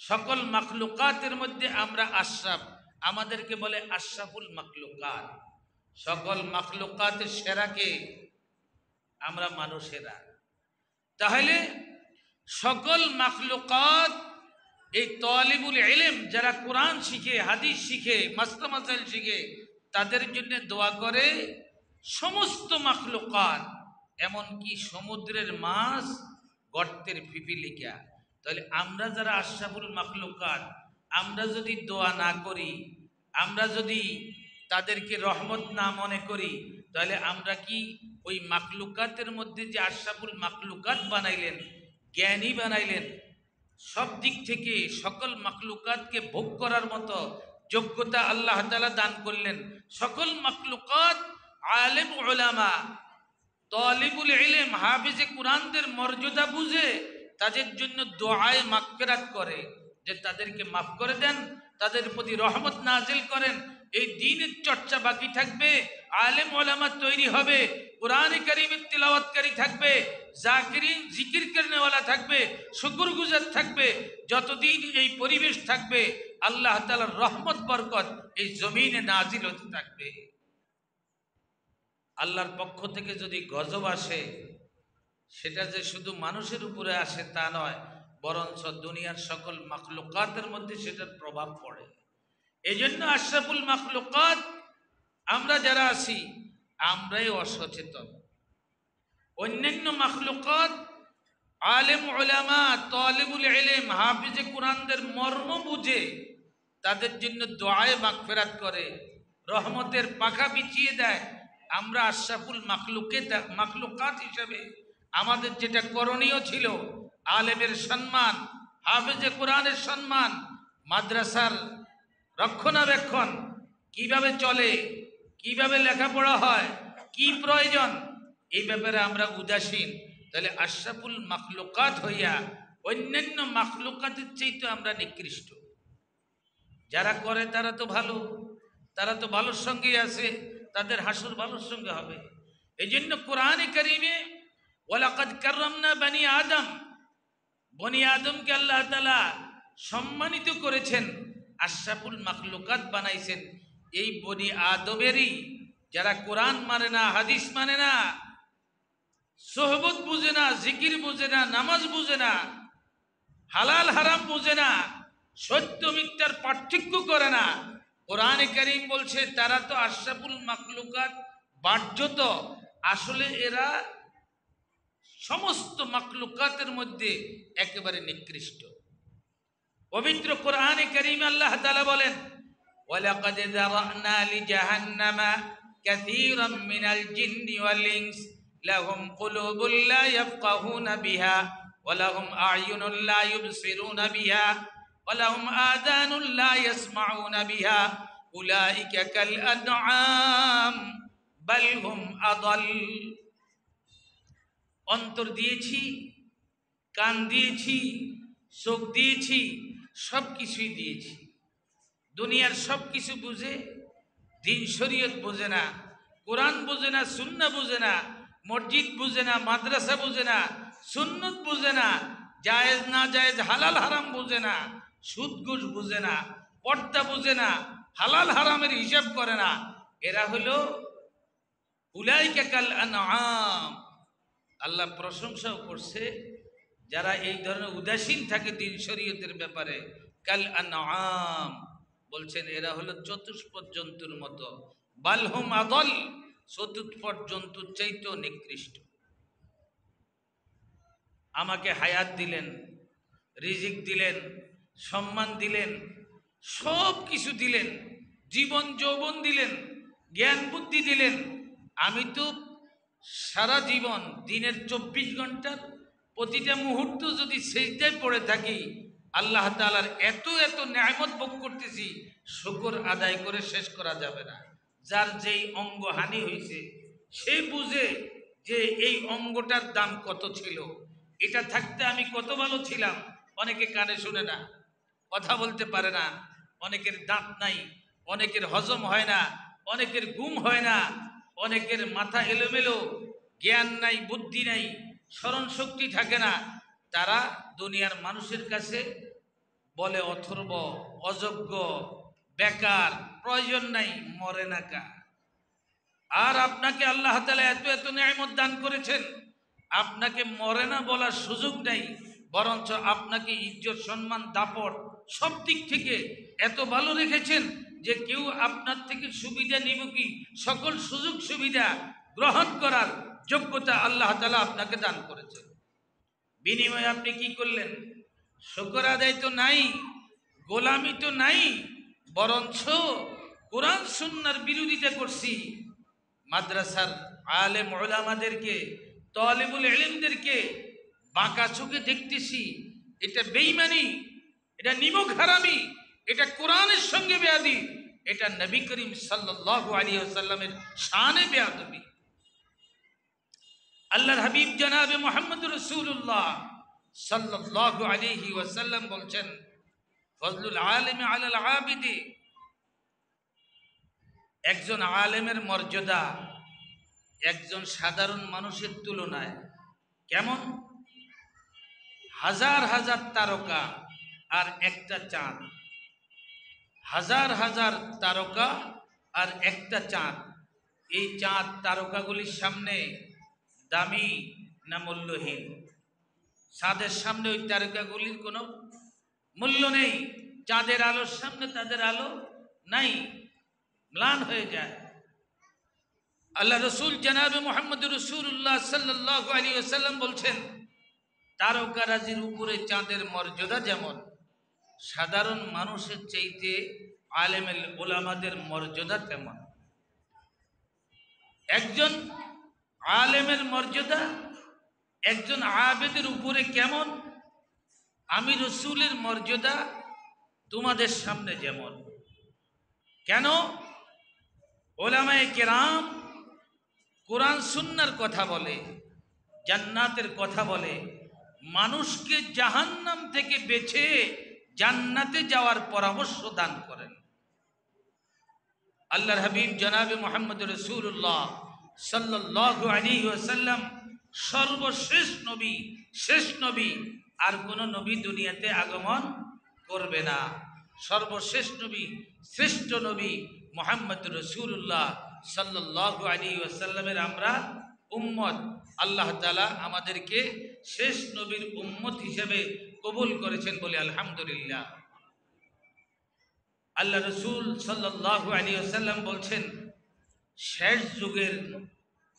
সকল মাখলুকাতের মধ্যে আমরা আশরাফ। আমাদেরকে বলে আশরাফুল মাখলুকাত। সকল মাখলুকাতের সেরাকে আমরা মানুষেরা। তাহলে সকল মাখলুকাত এই তালিবুল ইলম যারা কোরআন শিখে, হাদিস শিখে, মাসলা মাসাইল শিখে, তাদের জন্য দোয়া করে সমস্ত মাখলুকাত, এমনকি সমুদ্রের মাছ, গর্তের পিপিলিকা। তাহলে আমরা যারা আশরাফুল মাখলুকাত, আমরা যদি দোয়া না করি, আমরা যদি তাদেরকে রহমত না মনে করি, তাহলে আমরা কি ওই মাখলুকাতের মধ্যে যে আশরাফুল মাখলুকাত বানাইলেন, জ্ঞানী বানাইলেন, সব দিক থেকে সকল মাখলুকাতকে ভোগ করার মতো যোগ্যতা আল্লাহ তাআলা দান করলেন। সকল মাখলুকাত আলেম উলামা, তালিবুল ইলম, হাফিজে কুরআনদের মর্যাদা বুঝে তাদের জন্য দোয়ায়ে মাগফিরাত করে, যে তাদেরকে মাফ করে দেন, তাদের প্রতি রহমত নাজিল করেন। এই দ্বীনের চর্চা বাকি থাকবে, আলেম উলামা তৈরি হবে, কুরআনে কারীমের তিলাওয়াতকারী থাকবে, জাকিরিন জিকির করনেওয়ালা থাকবে, শুকরগুজার থাকবে। যতদিন এই পরিবেশ থাকবে, আল্লাহ তাআলার রহমত বরকত এই জমিনে নাজিল হতে থাকবে। আল্লাহর পক্ষ থেকে যদি গজব আসে, সেটা যে শুধু মানুষের উপরে আসে তা নয়, বরঞ্চ দুনিয়ার সকল মাখলুকাতের মধ্যে সেটার প্রভাব পড়ে। এই জন্য আশরাফুল মাখলুকাত আমরা যারা আছি, আমরাই অসচেতন। অন্যান্য মাখলুকাত আলেম উলামা, তালিবুল ইলম, হাফিজে কুরআনদের মর্ম বুঝে তাদের জন্য দোয়ায়ে মাগফিরাত করে, রহমতের পাখা বিছিয়ে দেয়। আমরা আশরাফুল মাখলুকাত হিসেবে আমাদের যেটা করণীয় ছিল, আলেমের সম্মান, হাফেজে কোরআনের সম্মান, মাদ্রাসার রক্ষণাবেক্ষণ কিভাবে চলে, কিভাবে লেখাপড়া হয়, কি প্রয়োজন, এই ব্যাপারে আমরা উদাসীন। তাহলে আশরাফুল মাখলুকাত হইয়া অন্যান্য মাখলুকাতের চাইতে আমরা নিকৃষ্ট। যারা করে তারা তো ভালো, তারা তো ভালোর সঙ্গেই আছে, তাদের হাসর ভালোর সঙ্গে হবে। এই জন্য কোরআনে কারীমে ওয়ালাকাদ কাররামনা বনি আদম, বনি আদমকে আল্লাহ তাআলা সম্মানিত করেছেন, আশরাফুল মাখলুকাত বানাইছেন। এই বনি আদমেরই যারা কোরআন মানে না, হাদিস মানে না, সোহবত বুঝে না, জিকির বুঝে না, নামাজ বুঝে না, হালাল হারাম বুঝে না, সত্য মিথ্যার পার্থক্য করে না, কোরআনে কারীম বলছে তারা তো আশরাফুল মাখলুকাত বাহ্যত, আসলে এরা সমস্ত মাখলুকাতের মধ্যে একেবারে নিকৃষ্ট। পবিত্র কোরআনে কারীমে আল্লাহ তাআলা বলেন, ওয়ালাকাদ যারানা লিজাহান্নামা কাসীরাম মিনাল জিন্নি ওয়াল ইনস লাহুম কুলুবুল লা ইয়াফকাহুনা বিহা ওয়া লাহুম আ'য়ুনুন লা ইউবসিরুনা বিহা ওয়া লাহুম আযানুন লা ইয়াসমাউনা বিহা উলাইকা কাল আনআম বাল হুম আদাল। অন্তর দিয়েছি, কান দিয়েছি, চোখ দিয়েছি, সব কিছুই দিয়েছি। দুনিয়ার সব কিছু বুঝে, দিন শরীয়ত বুঝে না, কোরআন বুঝে না, সুন্নাহ বুঝে না, মসজিদ বুঝে না, মাদ্রাসা বুঝে না, সুন্নত বুঝে না, জায়েজ না জায়েজ, হালাল হারাম বুঝে না, সুদ ঘুষ বুঝে না, পর্দা বুঝে না, হালাল হারামের হিসাব করে না। এরা হলো উলাইকা কাল আনআম। আল্লাহ প্রশংসাও করছে যারা এই ধরনের উদাসীন থাকে দিন শরীয়তের ব্যাপারে, কাল আনআম বলছেন এরা হলো চতুষ্পদ জন্তুর মতো, বাল হুম আদল, চতুষ্পদ জন্তুর চাইতেও নিকৃষ্ট। আমাকে হায়াত দিলেন, রিজিক দিলেন, সম্মান দিলেন, সব কিছু দিলেন, জীবন যৌবন দিলেন, জ্ঞান বুদ্ধি দিলেন। আমি তো সারা জীবন দিনের 24 ঘন্টার প্রতিটা মুহূর্ত যদি সেজদায় পড়ে থাকি, আল্লাহ তাআলার এত এত নেয়ামত ভোগ করতেছি, শুকর আদায় করে শেষ করা যাবে না। যার যেই অঙ্গ হানি হয়েছে সে বুঝে যে এই অঙ্গটার দাম কত ছিল, এটা থাকতে আমি কত ভালো ছিলাম। অনেকে কানে শুনে না, কথা বলতে পারে না, অনেকের দাঁত নাই, অনেকের হজম হয় না, অনেকের ঘুম হয় না, অনেকের মাথা এলোমেলো, জ্ঞান নাই, বুদ্ধি নাই, স্মরণ শক্তি থাকে না। তারা দুনিয়ার মানুষের কাছে বলে অথর্ব, অযোগ্য, বেকার, প্রয়োজন নাই, মরে না কা। আর আপনাকে আল্লাহ তাআলা এত এত নেয়ামত দান করেছেন, আপনাকে মরে না বলার সুযোগ নেই, বরঞ্চ আপনাকে ইজ্জত সম্মান দাপট সব দিক থেকে এত ভালো রেখেছেন যে কেউ আপনার থেকে সুবিধা নিব কি, সকল সুযোগ সুবিধা গ্রহণ করার যোগ্যতা আল্লাহ তাআলা আপনাকে দান করেছেন। বিনিময়ে আপনি কি করলেন? শুকর আদায় তো নাই, গোলামি তো নাই, বরঞ্চ কোরআন সুন্নাহর বিরোধিতা করছি। মাদ্রাসার আলেম ওলামাদেরকে, তালিবুল ইলমদেরকে বাঁকা চোখে দেখতেছি। এটা বেঈমানি, এটা নিমক হারামি, এটা কোরআনের সঙ্গে বেয়াদবি, এটা নবী করিম সাল্লাল্লাহু আলাইহি ওয়াসাল্লামের শানে বেয়াদবি। আল্লাহর হাবিব জনাবে মুহাম্মদুর রাসূলুল্লাহ সাল্লাল্লাহু আলাইহি ওয়াসাল্লাম বলছেন, ফজলুল আলিমি আলাল আবিদি, একজন আলেমের মর্যাদা একজন সাধারণ মানুষের তুলনায় কেমন? হাজার হাজার তারকা আর একটা চাঁদ, হাজার হাজার তারকা আর একটা চাঁদ। এই চাঁদ তারকাগুলির সামনে দামি না মূল্যহীন? চাঁদের সামনে ওই তারকাগুলির কোনো মূল্য নেই, চাঁদের আলোর সামনে তাদের আলো নাই, ম্লান হয়ে যায়। আল্লাহ রসুল জনাবে মুহাম্মদুর রাসূলুল্লাহ সাল্লাল্লাহু আলাইহি ওয়াসাল্লাম বলছেন, তারকারাজির উপরে চাঁদের মর্যাদা যেমন, সাধারণ মানুষের চাইতে আলেমেল ওলামাদের মর্যাদা তেমন। একজন আলেমের মর্যাদা একজন আবেদের উপরে কেমন, আমি রসুলের মর্যাদা তোমাদের সামনে যেমন। কেন? ওলামায়ে কেরাম কোরআন সুন্নাহর কথা বলে, জান্নাতের কথা বলে, মানুষকে জাহান্নাম থেকে বেঁচে জান্নাতে যাওয়ার পরামর্শ দান করেন। আল্লাহর হাবিব জনাবে মুহাম্মদুর রাসূলুল্লাহ সাল্লাল্লাহু আলাইহি ওয়াসাল্লাম সর্বশেষ নবী, শেষ নবী, আর কোন নবী দুনিয়াতে আগমন করবে না। সর্বশেষ নবী, শ্রেষ্ঠ নবী মুহাম্মদুর রাসূলুল্লাহ সাল্লাল্লাহু আলাইহি ওয়াসাল্লামের আমরা উম্মত। আল্লাহ তাআলা আমাদেরকে শেষ নবীর উম্মত হিসেবে কবুল করেছেন বলে আলহামদুলিল্লাহ। আল্লাহ রসুল সাল্লাল্লাহু আলাইহি ওয়াসাল্লাম বলছেন, শেষ যুগের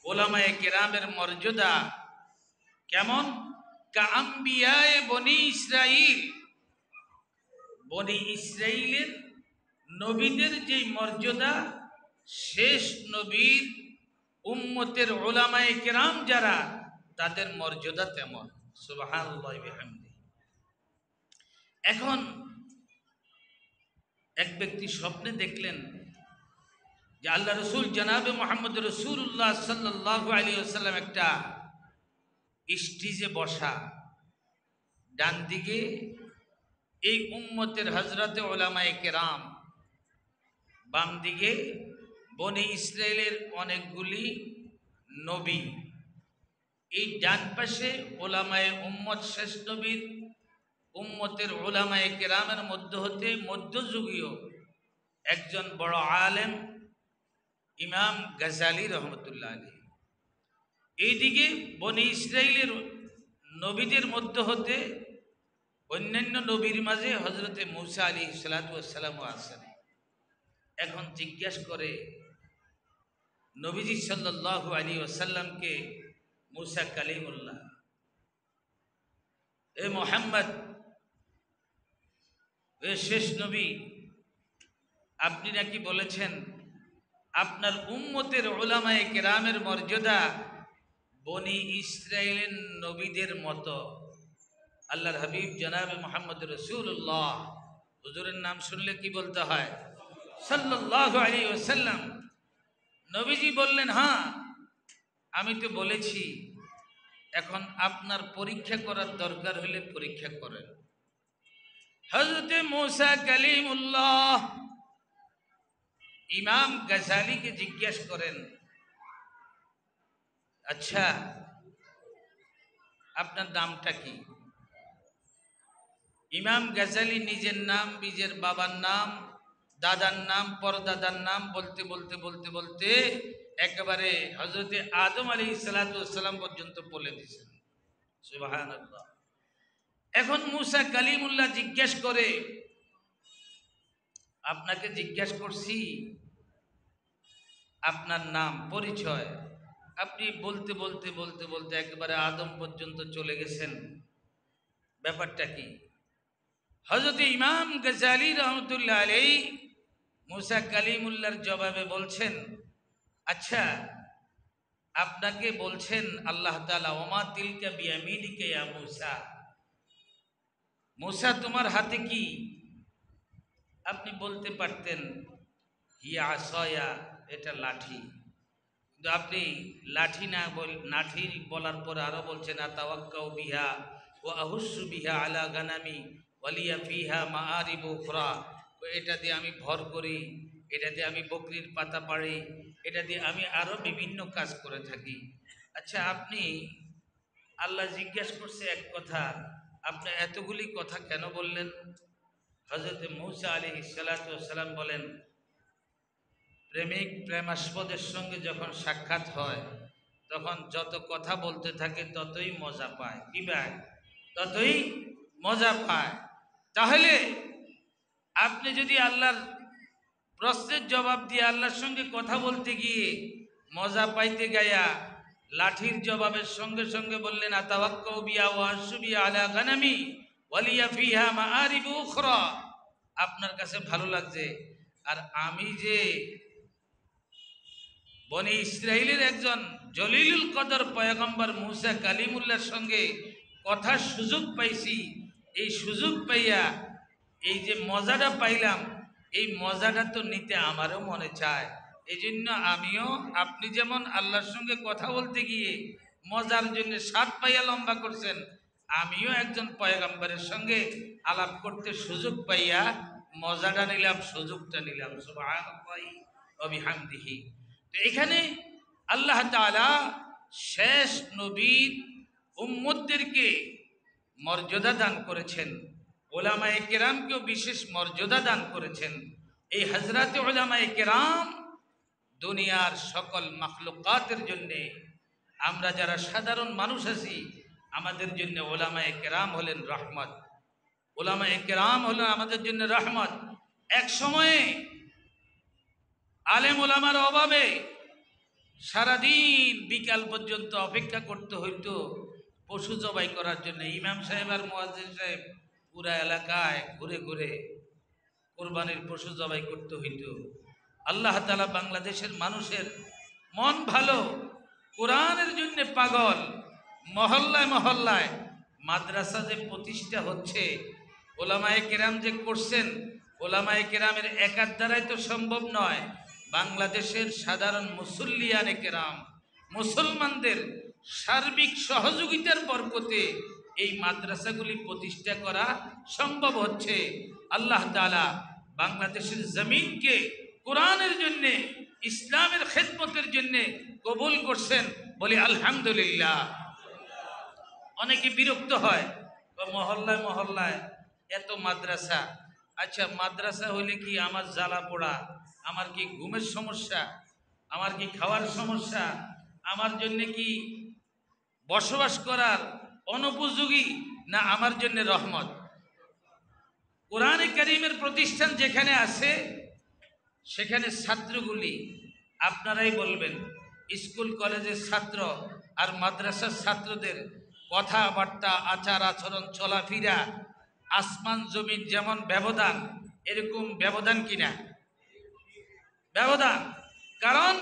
ওলামায়ে কেরামের মর্যাদা কেমন? কাআম্বিয়ায়ে বনি ইসরাইল, বনি ইসরাইলের নবীদের যেই মর্যাদা, শেষ নবীর উম্মতের ওলামায়ে কেরাম যারা, তাদের মর্যাদা তেমন। সুবহানাল্লাহ বিহামদিহি। এখন এক ব্যক্তি স্বপ্নে দেখলেন যে আল্লাহ রসুল জনাবে মুহাম্মদুর রাসূলুল্লাহ সাল্লাল্লাহু আলাইহি ওয়াসাল্লাম একটা স্টেজে বসা, ডান দিকে এই উম্মতের হযরতে উলামায়ে কেরাম, বাম দিকে বনি ইসরাইলের অনেকগুলি নবী। এই ডান পাশে ওলামায়ে উম্মত, শেষ নবীর উম্মতের উলামায়ে কেরামের মধ্য হতে মধ্যযুগীয় একজন বড় আলেম ইমাম গাজালি রহমতুল্লাহ আলাইহি। এইদিকে বনি ইসরাইলের নবীদের মধ্য হতে অন্যান্য নবীর মাঝে হজরতে মূসা আলাইহিস সালাতু ওয়াস সালামও আছেন। এখন জিজ্ঞাসা করে নবীজি সাল্লাল্লাহু আলাইহি ওয়াসাল্লামকে, মূসা কালিমুল্লাহ, এ মুহাম্মদ, এ শেষ নবী, আপনি নাকি বলেছেন আপনার উম্মতের উলামায়ে কেরামের মর্যাদা বনি ইসরাইলের নবীদের মতো। আল্লাহর হাবিব জনাবে মুহাম্মদ রাসূলুল্লাহ, হুজুরের নাম শুনলে কি বলতে হয়? সাল্লাল্লাহু আলাইহি ওয়াসাল্লাম। নবীজি বললেন, হ্যাঁ আমি তো বলেছি, এখন আপনার পরীক্ষা করার দরকার হলে পরীক্ষা করেন। হযরতে মূসা কালিমুল্লাহ ইমাম গাজালিকে জিজ্ঞেস করেন, আচ্ছা আপনার নামটা কি? ইমাম গাজালি নিজের নাম, নিজের বাবার নাম, দাদার নাম, পরদাদার নাম বলতে বলতে বলতে বলতে একেবারে হযরতে আদম আলাইহিস সালাতু ওয়াস সালাম পর্যন্ত বলে দিয়েছেন। সুবহানাল্লাহ। এখন মূসা কালিমুল্লাহ জিজ্ঞেস করে, আপনাকে জিজ্ঞেস করছি আপনার নাম, পরিচয়। আপনি বলতে বলতে বলতে বলতে একেবারে আদম পর্যন্ত চলে গেছেন, ব্যাপারটা কি? হযরত ইমাম গাজালি রহমতুল্লাহ আলাইহি মূসা কালিমুল্লাহর জবাবে বলছেন, আচ্ছা আপনাকে বলছেন আল্লাহ তাআলা, ওমা তিলকা বিয়ামিনিকা ইয়া মূসা, মূসা তোমার হাতে কি? আপনি বলতে পারতেন হিয়া আসায়া, এটা লাঠি, কিন্তু আপনি লাঠি না লাঠি বলার পর আরো বলছেন আতাওয়াক্কাউ বিহা ওয়া আহুসসু বিহা আলা গানামি ওয়ালিয়া ফিহা মাআরিব উখরা, এটা দিয়ে আমি ভর করি, এটা দিয়ে আমি বকরির পাতা পাড়ি, এটা দিয়ে আমি আরো বিভিন্ন কাজ করে থাকি। আচ্ছা আপনি, আল্লাহ জিজ্ঞেস করছে এক কথা, আপনি এতগুলি কথা কেন বললেন? হযরত মূসা আলাইহিস সালাতু ওয়াস সালাম বলেন, প্রেমিক প্রেমাস্পদের সঙ্গে যখন সাক্ষাৎ হয় তখন যত কথা বলতে থাকে ততই মজা পায়। কি ভাই? ততই মজা পায়। তাহলে আপনি যদি আল্লাহর প্রশ্নের জবাব দিয়ে আল্লাহর সঙ্গে কথা বলতে গিয়ে মজা পাইতে গায়া লাঠির জবাবের সঙ্গে সঙ্গে বললেন আতাওয়াক্কাউ বিয়া ওয়া আশুবিয়া আলা গানামি ওয়ালিয়া ফিহা মাআরিবু উখরা, আপনার কাছে ভালো লাগছে, আর আমি যে বনি ইসরাইলের একজন জলিলুল কদর পয়গম্বর মূসা কালিমুল্লাহর সঙ্গে কথার সুযোগ পাইছি, এই সুযোগ পাইয়া এই যে মজাটা পাইলাম, এই মজাটা তো নিতে আমারও মনে চায়। এই জন্য আমিও, আপনি যেমন আল্লাহর সঙ্গে কথা বলতে গিয়ে মজার জন্য স্বাদ পাইয়া লম্বা করছেন, আমিও একজন পয়গম্বরের সঙ্গে আলাপ করতে সুযোগ পাইয়া মজাটা নিলাম, সুযোগটা নিলাম। সুবহানাল্লাহি ওয়া বিহামদিহি। তো এখানে আল্লাহ তাআলা শেষ নবীর উম্মতদেরকে মর্যাদা দান করেছেন, উলামায়ে কেরামকেও বিশেষ মর্যাদা দান করেছেন। এই হযরতে উলামায়ে কেরাম দুনিয়ার সকল মাখলুকাতের জন্যে, আমরা যারা সাধারণ মানুষ আছি আমাদের জন্য উলামায়ে কেরাম হলেন রহমত। উলামায়ে কেরাম হলেন আমাদের জন্য রহমত। এক সময়ে আলেম ওলামার অভাবে সারাদিন বিকাল পর্যন্ত অপেক্ষা করতে হইতো পশু জবাই করার জন্য। ইমাম সাহেব আর মুয়াজ্জিন সাহেব পুরা এলাকায় ঘুরে ঘুরে কোরবানির পশু জবাই করতে হইতো। আল্লাহ তাআলা বাংলাদেশের মানুষের মন ভালো, কোরআনের জন্য পাগল, মহল্লায় মহল্লায় মাদ্রাসা যে প্রতিষ্ঠা হচ্ছে, ওলামায়ে কেরাম যে করছেন, ওলামায়ে কেরামের একার দ্বারাই তো সম্ভব নয়। বাংলাদেশের সাধারণ মুসল্লিয়ানে কেরাম, মুসলমানদের সার্বিক সহযোগিতার বরকতে এই মাদ্রাসাগুলি প্রতিষ্ঠা করা সম্ভব হচ্ছে। আল্লাহ তাআলা বাংলাদেশের জমিনকে কোরআনের জন্যে, ইসলামের খেদমতের জন্যে কবুল করছেন, বলি আলহামদুলিল্লাহ। অনেকে বিরক্ত হয়, মহল্লায় মহল্লায় এত মাদ্রাসা। আচ্ছা মাদ্রাসা হইলে কি আমার জ্বালা পোড়া, আমার কি ঘুমের সমস্যা, আমার কি খাওয়ার সমস্যা, আমার জন্য কি বসবাস করার অনুপযোগী, না আমার জন্য রহমত? কোরআনে কারীমের প্রতিষ্ঠান যেখানে আছে সেখানে ছাত্রগুলি, আপনারাই বলবেন, স্কুল কলেজের ছাত্র আর মাদ্রাসার ছাত্রদের কথাবার্তা, আচার আচরণ, চলাফেরা, আসমান জমিন যেমন ব্যবধান, এরকম ব্যবধান কিনা? ব্যবধান। কারণ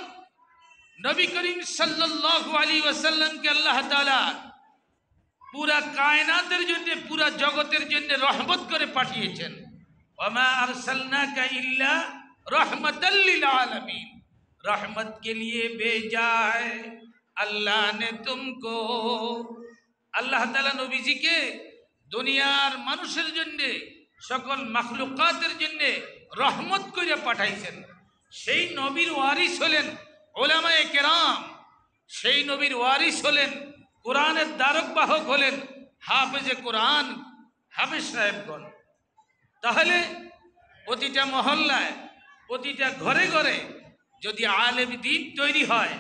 নবী করিম সাল্লাল্লাহু আলাইহি ওয়াসাল্লামকে আল্লাহ তাআলা পুরা কায়নাতের জন্য, পুরা জগতের জন্য রহমত করে পাঠিয়েছেন। ওয়ামা আরসালনাকা ইল্লা রাহমাতাল লিল আলামিন, रहमत के लिए भेजा है अल्लाह ने तुमको। আল্লাহ তাআলা নবীজিকে দুনিয়ার মানুষের জন্য, সকল মাখলুকাতের জন্য রহমত করে পাঠাইছেন। সেই নবীর ওয়ারিস হলেন উলামায়ে কেরাম, সেই নবীর ওয়ারিস হলেন, কোরআনের দ্বারক বাহক হলেন হাফেজে কোরআন, হাফেজ সাহেবগণ। তাহলে প্রতিটা মহল্লায়, প্রতিটা ঘরে ঘরে যদি আলেম দ্বীন তৈরি হয়,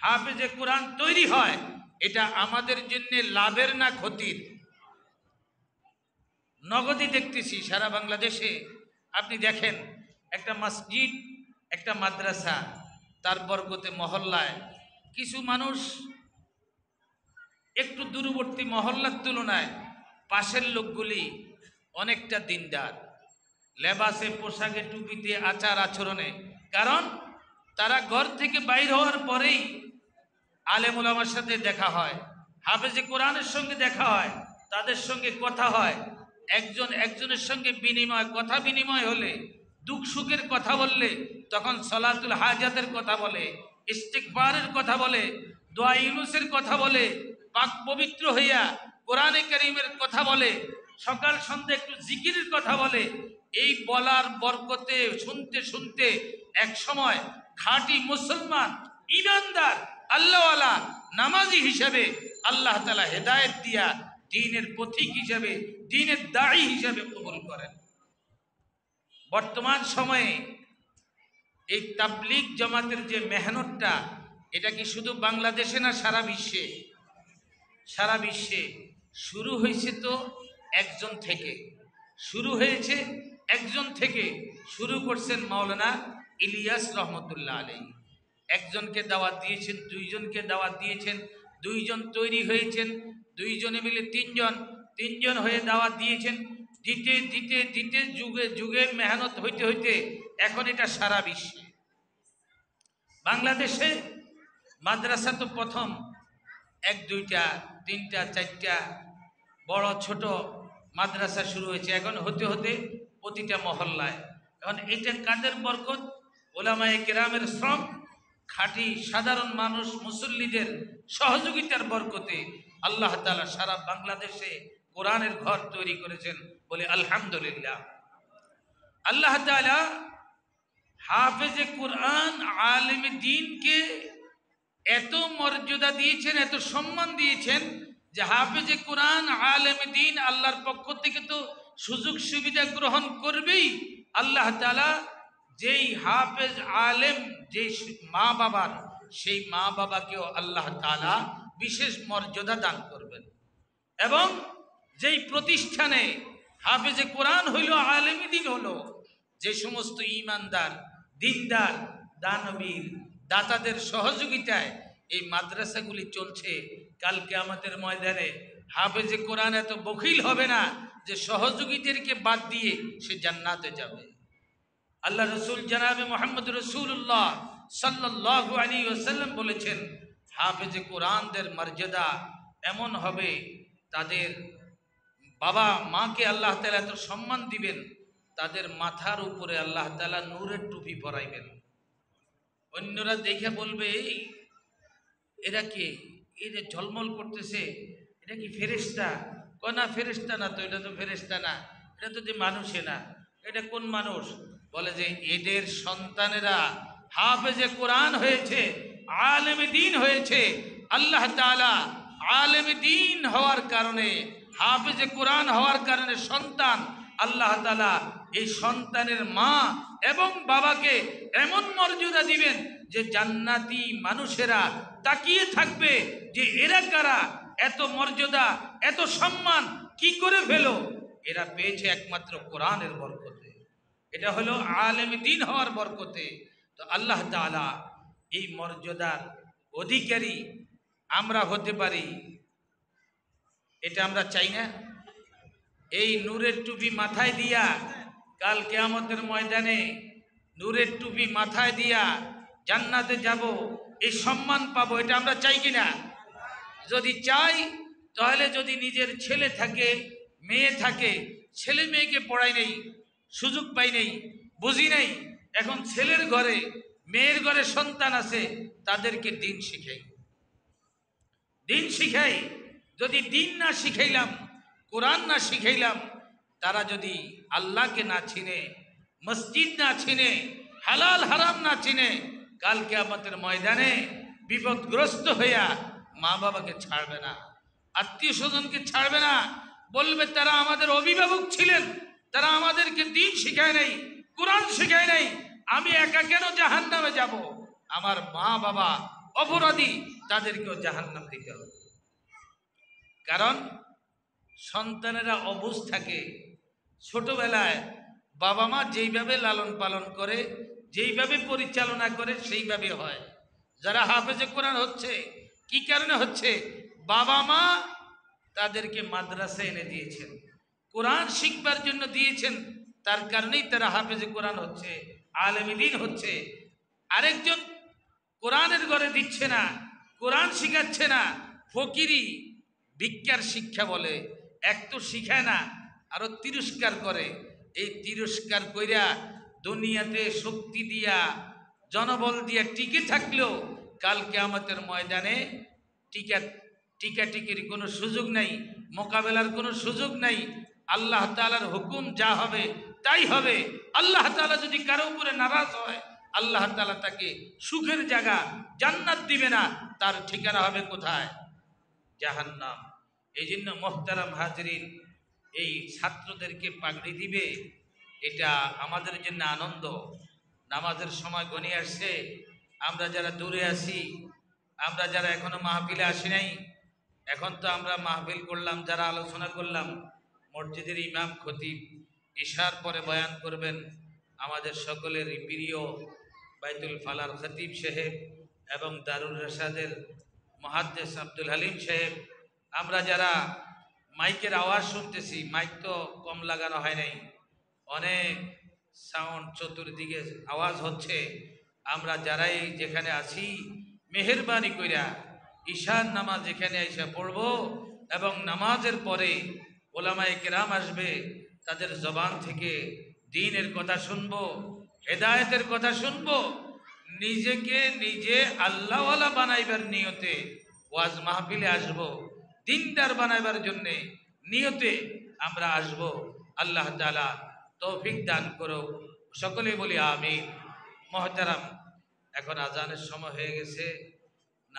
হাফেজে কোরআন তৈরি হয়, এটা আমাদের জন্য লাভের না ক্ষতির? নগদই দেখতেছি সারা বাংলাদেশে। আপনি দেখেন একটা মসজিদ, একটা মাদ্রাসা, তার বরকতে মহল্লায় কিছু মানুষ একটু দূরবর্তী মহল্লার তুলনায় পাশের লোকগুলি অনেকটা দিনদার, লেবাসে, পোশাকে, টুপিতে, আচার আচরণে। কারণ তারা ঘর থেকে বাইর হওয়ার পরেই আলেম ওলামার সাথে দেখা হয়, হাফেজে কোরআনের সঙ্গে দেখা হয়, তাদের সঙ্গে কথা হয়। একজন একজনের সঙ্গে কথা বিনিময় হলে, দুঃখ সুখের কথা বললে, তখন সলাতুল হাজাতের কথা বলে, ইস্তিগফারের কথা বলে, দোয়া ইউনুসের কথা বলে, পাক পবিত্র হইয়া কোরআনে কারীমের কথা বলে, সকাল সন্ধ্যা একটু জিকিরের কথা বলে। এই বলার বরকতে শুনতে শুনতে এক সময় খাঁটি মুসলমান, ঈমানদার, আল্লাহওয়ালা, নামাজি হিসাবে আল্লাহ তাআলা হেদায়েত দিয়া দ্বীনের পথিক হিসাবে, দ্বীনের দাঈ হিসাবে কবুল করেন। বর্তমান সময়ে এই তাবলীগ জামাতের যে মেহনতটা, এটা কি শুধু বাংলাদেশে না সারা বিশ্বে? সারা বিশ্বে শুরু হয়েছে তো একজন থেকে, শুরু হয়েছে একজন থেকে। শুরু করছেন মাওলানা ইলিয়াস রহমতুল্লাহ আলাইহি। একজনকে দাওয়াত দিয়েছেন, দুইজনকে দাওয়াত দিয়েছেন, দুইজন তৈরি হয়েছেন, দুইজনে মিলে তিনজন, তিনজন হয়ে দাওয়াত দিয়েছেন। দিতে দিতে দিতে যুগে যুগে মেহনত হইতে হইতে এখন এটা সারা বিশ্বে। বাংলাদেশে মাদ্রাসা তো প্রথম এক দুইটা, তিনটা, চারটা, বড় ছোট মাদ্রাসা শুরু হয়েছে। এখন হতে হতে প্রতিটা মহল্লায়। এখন এটা কাদের বরকত? ওলামায়ে কেরামের শ্রম, খাঁটি সাধারণ মানুষ মুসল্লিদের সহযোগিতার বরকতে আল্লাহ তাআলা সারা বাংলাদেশে কোরআনের ঘর তৈরি করেছেন, বলে আলহামদুলিল্লাহ। আল্লাহ তাআলা হাফেজে কোরআন, আলেমে দ্বীনকে এত মর্যাদা দিয়েছেন, এত সম্মান দিয়েছেন যে হাফেজে কোরআন, আলেমে দ্বীন আল্লাহর পক্ষ থেকে তো সুযোগ সুবিধা গ্রহণ করবেই। আল্লাহ তাআলা যেই হাফেজ আলেম, যেই মা বাবার, সেই মা বাবাকেও আল্লাহ তাআলা বিশেষ মর্যাদা দান করবেন। এবং যেই প্রতিষ্ঠানে হাফেজে কোরআন হইল, আলেমে দ্বীন হলো, যে সমস্ত ঈমানদার, দিনদার, দানবীর, দাতাদের সহযোগিতায় এই মাদ্রাসাগুলি চলছে, কালকে আমাদের ময়দানে হাফেজে কোরআন এত বখিল হবে না যে সহযোগীদেরকে বাদ দিয়ে সে জান্নাতে যাবে। আল্লাহ রসুল জনাবে মুহাম্মদ রাসূলুল্লাহ সাল্লাল্লাহু আলাইহি ওয়াসাল্লাম বলেছেন, হাফেজে কোরআনদের মর্যাদা এমন হবে, তাদের বাবা মাকে আল্লাহ তাআলা এত সম্মান দিবেন, তাদের মাথার উপরে আল্লাহ তাআলা নূরের টুপি পরাইবেন। অন্যরা দেখে বলবে, এরা কে? এই যে ঝলমল করতেছে, এটা কি ফেরেশতা? কয় না, ফেরেশতা না তো, এটা তো ফেরেশতা না, এটা তো যে মানুষে না। এটা কোন মানুষ? বলে যে এদের সন্তানেরা হাফেজে কোরআন হয়েছে, আলেমে দ্বীন হয়েছে। আল্লাহ তাআলা আলেমে দ্বীন হওয়ার কারণে, হাফেজে কোরআন হওয়ার কারণে সন্তান, আল্লাহ তাআলা এই সন্তানের মা এবং বাবাকে এমন মর্যাদা দিবেন যে জান্নাতি মানুষেরা তাকিয়ে থাকবে যে এরা কারা, এত মর্যাদা, এত সম্মান কি করে পেল? এরা পেয়েছে একমাত্র কোরআনের বরকতে। এটা হলো আলেমে দ্বীন হওয়ার বরকতে। তো আল্লাহ তাআলা এই মর্যাদার অধিকারী আমরা হতে পারি, এটা আমরা চাই না? এই নূরের টুপি মাথায় দিয়া কাল কিয়ামতের ময়দানে নূরের টুপি মাথায় দিয়া জান্নাতে যাব, এই সম্মান পাবো, এটা আমরা চাই কিনা? যদি চাই তাহলে যদি নিজের ছেলে থাকে, মেয়ে থাকে, ছেলে মেয়েকে পড়াই নেই, সুযোগ পাই নেই, বুঝি নেই, এখন ছেলের ঘরে মেয়ের ঘরে সন্তান আছে, তাদেরকে দিন শিখাই, দিন শিখাই। যদি দিন না শিখাইলাম, কোরআন না শিখাইলাম, তারা যদি আল্লাহকে না চিনে, মসজিদ না চিনে, হালাল হারাম না চিনে, কালকে আমাদের ময়দানে বিপদগ্রস্ত হইয়া মা বাবাকে ছাড়বে না, আত্মীয় স্বজনকে ছাড়বে না, বলবে তারা আমাদের অভিভাবক ছিলেন, তারা আমাদেরকে দিন শিখায় নাই, কোরআন শিখায় নাই, আমি একা কেন জাহান্নামে যাব? আমার মা বাবা অপরাধী, তাদেরকেও জাহান্নাম দিতে হবে। কারণ সন্তানেরা অবুঝ থাকে, ছোটবেলায় বাবা মা যেইভাবে লালন পালন করে, যেইভাবে পরিচালনা করে, সেইভাবে হয়। যারা হাফেজে কোরআন হচ্ছে, কি কারণে হচ্ছে? বাবা মা তাদেরকে মাদ্রাসায় এনে দিয়েছেন, কোরআন শিখবার জন্য দিয়েছেন, তার কারণেই তারা হাফেজে কোরআন হচ্ছে, আলেম দ্বীন হচ্ছে। আরেকজন কোরআনের ঘরে দিচ্ছে না, কোরআন শিখাচ্ছে না, ফকিরি ভিক্ষার শিক্ষা বলে, এক তো শিখায় না, আরো তিরস্কার করে। এই তিরস্কার কইরা দুনিয়াতে শক্তি দিয়া, জনবল দিয়া টিকে থাকলেও কালকে আমাদের ময়দানে টিকাটিকির কোনো সুযোগ নাই, মোকাবেলার কোনো সুযোগ নাই। আল্লাহ তাআলার হুকুম যা হবে তাই হবে। আল্লাহ তাআলা যদি কারো উপরে নারাজ হয়, আল্লাহ তাআলা তাকে সুখের জায়গা জান্নাত দিবে না, তার ঠিকানা হবে কোথায়? জাহান্নাম। এই জন্য মোহতারাম হাজরিন, এই ছাত্রদেরকে পাগড়ি দিবে, এটা আমাদের জন্য আনন্দ। নামাজের সময় গনিয়ে আসছে, আমরা যারা দূরে আছি, আমরা যারা এখনো মাহফিলে আসি নাই, এখন তো আমরা মাহফিল করলাম, যারা আলোচনা করলাম, মসজিদের ইমাম খতিব ইশার পরে বয়ান করবেন আমাদের সকলের প্রিয় বাইতুল ফালার খতিব সাহেব এবং দারুল রশাদের মুহাদ্দিস আব্দুল হালিম সাহেব। আমরা যারা মাইকের আওয়াজ শুনতেছি, মাইক তো কম লাগানো হয় নাই, অনেক সাউন্ড চতুর্দিকে আওয়াজ হচ্ছে, আমরা যারাই যেখানে আছি মেহেরবানি কইরা ঈশান নামাজ এখানে এসে পড়ব এবং নামাজের পরে ওলামায়ে কেরাম আসবে, তাদের জবান থেকে দ্বীনের কথা শুনবো, হেদায়েতের কথা শুনবো, নিজেকে নিজে আল্লাহওয়ালা বানাইবার নিয়তে ওয়াজ মাহফিলে আসব, দিনদার বানাইবার জন্যে নিয়তে আমরা আসব। আল্লাহ তাআলা তৌফিক দান করো, সকলে বলি আমিন। মহতারাম, এখন আজানের সময় হয়ে গেছে।